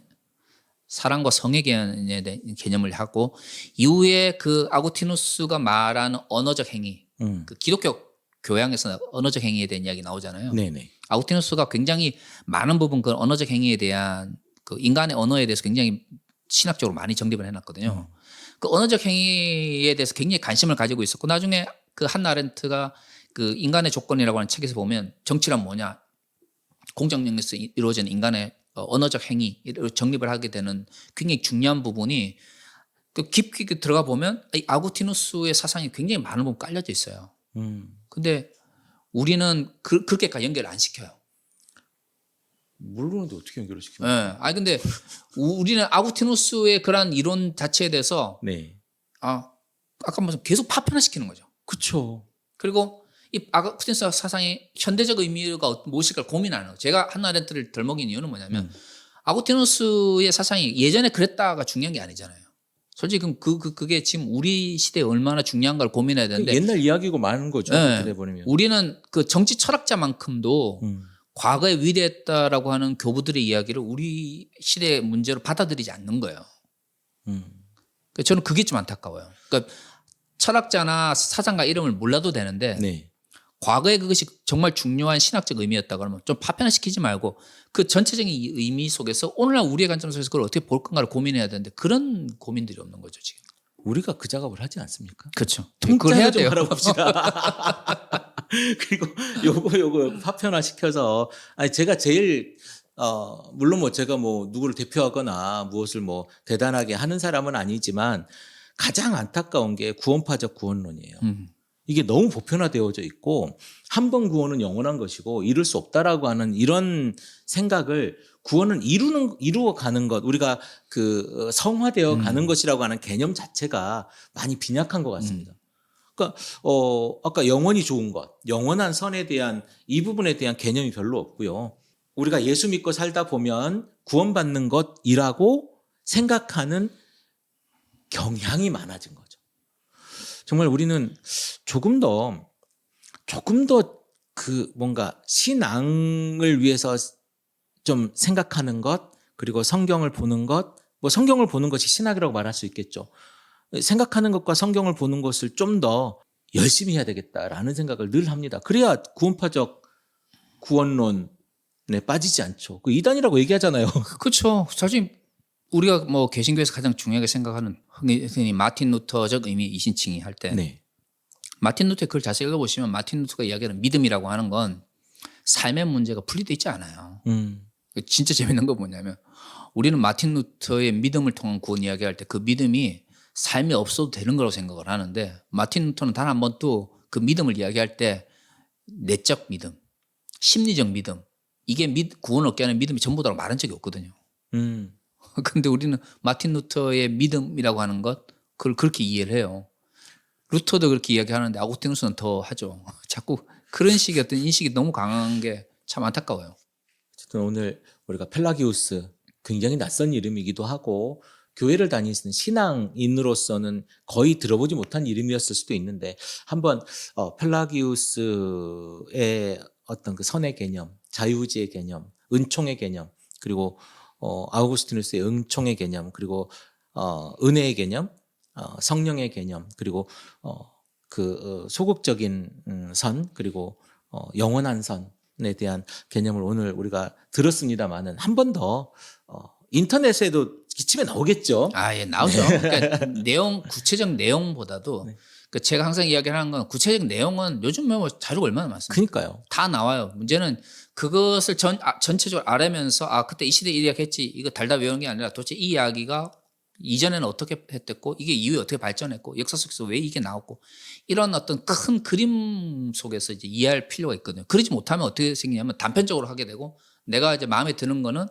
사랑과 성의 개념을 하고 이후에 그 아구티누스가 말하는 언어적 행위. 그 기독교 교양에서 언어적 행위에 대한 이야기 나오잖아요. 네네. 아구티누스가 굉장히 많은 부분 그 언어적 행위에 대한 그 인간의 언어에 대해서 굉장히 신학적으로 많이 정립을 해놨거든요. 그 언어적 행위에 대해서 굉장히 관심을 가지고 있었고 나중에 그 한나 아렌트가 그 인간의 조건이라고 하는 책에서 보면 정치란 뭐냐 공정력에서 이루어지는 인간의 언어적 행위를 정립을 하게 되는 굉장히 중요한 부분이 그 깊이 들어가 보면 이 아구티누스의 사상이 굉장히 많은 부분 깔려져 있어요. 근데 우리는 그렇게까지 연결을 안 시켜요. 모르는데 어떻게 연결을 시킵니까? 네. 근데 우리는 아구티누스의 그런 이론 자체에 대해서 네. 아까 무슨 계속 파편화시키는 거죠. 그렇죠. 그리고 이 아구티누스 사상의 현대적 의미가 무엇일까 고민하는 거예요. 제가 한나 아렌트를 덜 먹인 이유는 뭐냐면 아구티누스의 사상이 예전에 그랬다가 중요한 게 아니잖아요. 솔직히 그게 지금 우리 시대에 얼마나 중요한가를 고민해야 되는데 옛날 이야기고 많은 거죠. 네. 그래 버리면. 우리는 그 정치 철학자만큼도 과거에 위대했다라고 하는 교부들의 이야기를 우리 시대의 문제로 받아들이지 않는 거예요. 그러니까 저는 그게 좀 안타까워요. 그러니까 철학자나 사상가 이름을 몰라도 되는데 네. 과거에 그것이 정말 중요한 신학적 의미였다 그러면 좀 파편화시키지 말고 그 전체적인 이 의미 속에서 오늘날 우리의 관점에서 그걸 어떻게 볼 건가를 고민해야 되는데 그런 고민들이 없는 거죠 지금. 우리가 그 작업을 하지 않습니까? 그렇죠. 통째로 해야 좀 알아봅시다. 그리고 요거 파편화 시켜서 아니 제가 제일 물론 뭐 제가 뭐 누구를 대표하거나 무엇을 뭐 대단하게 하는 사람은 아니지만 가장 안타까운 게 구원파적 구원론이에요. 이게 너무 보편화되어져 있고 한 번 구원은 영원한 것이고 이룰 수 없다라고 하는 이런 생각을 구원은 이루어 가는 것 우리가 그 성화되어 가는 것이라고 하는 개념 자체가 많이 빈약한 것 같습니다. 그러니까 아까 영원히 좋은 것, 영원한 선에 대한 이 부분에 대한 개념이 별로 없고요. 우리가 예수 믿고 살다 보면 구원받는 것이라고 생각하는 경향이 많아진 거죠. 정말 우리는 조금 더 그 뭔가 신앙을 위해서 좀 생각하는 것 그리고 성경을 보는 것 뭐 성경을 보는 것이 신학이라고 말할 수 있겠죠. 생각하는 것과 성경을 보는 것을 좀 더 열심히 해야 되겠다라는 생각을 늘 합니다. 그래야 구원파적 구원론에 빠지지 않죠. 그 이단이라고 얘기하잖아요. 그렇죠. 사실 우리가 뭐 개신교에서 가장 중요하게 생각하는 흔히 마틴 루터적 의미 이신칭이 할 때 네. 마틴 루터의 글 자세히 읽어보시면 마틴 루터가 이야기하는 믿음이라고 하는 건 삶의 문제가 분리되어 있지 않아요. 진짜 재밌는 건 뭐냐면 우리는 마틴 루터의 믿음을 통한 구원 이야기할 때 그 믿음이 삶이 없어도 되는 거라고 생각을 하는데 마틴 루터는 단 한 번도 그 믿음을 이야기할 때 내적 믿음, 심리적 믿음 이게 구원을 얻게 하는 믿음이 전부다라고 말한 적이 없거든요. 그런데 우리는 마틴 루터의 믿음이라고 하는 것 그걸 그렇게 이해를 해요. 루터도 그렇게 이야기하는데 아구스티누스는 더 하죠. 자꾸 그런 식의 어떤 인식이 너무 강한 게 참 안타까워요. 어쨌든 오늘 우리가 펠라기우스 굉장히 낯선 이름이기도 하고 교회를 다니시는 신앙인으로서는 거의 들어보지 못한 이름이었을 수도 있는데 한번 펠라기우스의 어떤 그 선의 개념, 자유의지의 개념, 은총의 개념 그리고 아우구스티누스의 은총의 개념 그리고 은혜의 개념, 성령의 개념 그리고 소극적인 선 그리고 영원한 선에 대한 개념을 오늘 우리가 들었습니다만은 한 번 더 인터넷에도 기침에 나오겠죠. 예, 나오죠. 그러니까 구체적 내용보다도 네. 그러니까 제가 항상 이야기하는 건 구체적 내용은 요즘 뭐 자료가 얼마나 많습니까? 그러니까요. 다 나와요. 문제는 그것을 전체적으로 알으면서 그때 이 시대에 이야기했지 이거 달다 외우는 게 아니라 도대체 이 이야기가 이전에는 어떻게 했댔고 이게 이후에 어떻게 발전했고 역사 속에서 왜 이게 나왔고 이런 어떤 큰 그림 속에서 이제 이해할 필요가 있거든요. 그러지 못하면 어떻게 생기냐면 단편적으로 하게 되고 내가 이제 마음에 드는 거는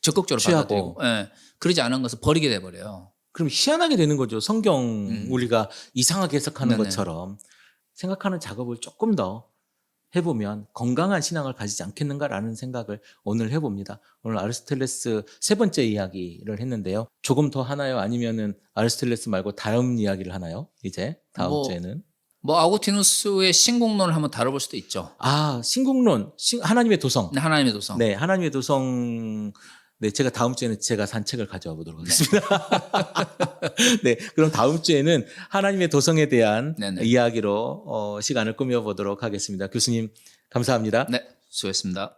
적극적으로 취하고. 받아들이고 그러지 않은 것을 버리게 돼버려요. 그럼 희한하게 되는 거죠. 성경 우리가 이상하게 해석하는 네네. 것처럼 생각하는 작업을 조금 더 해보면 건강한 신앙을 가지지 않겠는가라는 생각을 오늘 해봅니다. 오늘 아리스토텔레스 세 번째 이야기를 했는데요. 조금 더 하나요? 아니면은 아리스토텔레스 말고 다음 이야기를 하나요? 이제 다음 주에는. 아구스티누스의 신공론을 한번 다뤄볼 수도 있죠. 신국론, 하나님의 도성. 네, 하나님의 도성. 네, 하나님의 도성. 네, 제가 다음 주에는 제가 산책을 가져와 보도록 하겠습니다. 네, 그럼 다음 주에는 하나님의 도성에 대한 네네. 이야기로 시간을 꾸며보도록 하겠습니다. 교수님, 감사합니다. 네, 수고했습니다.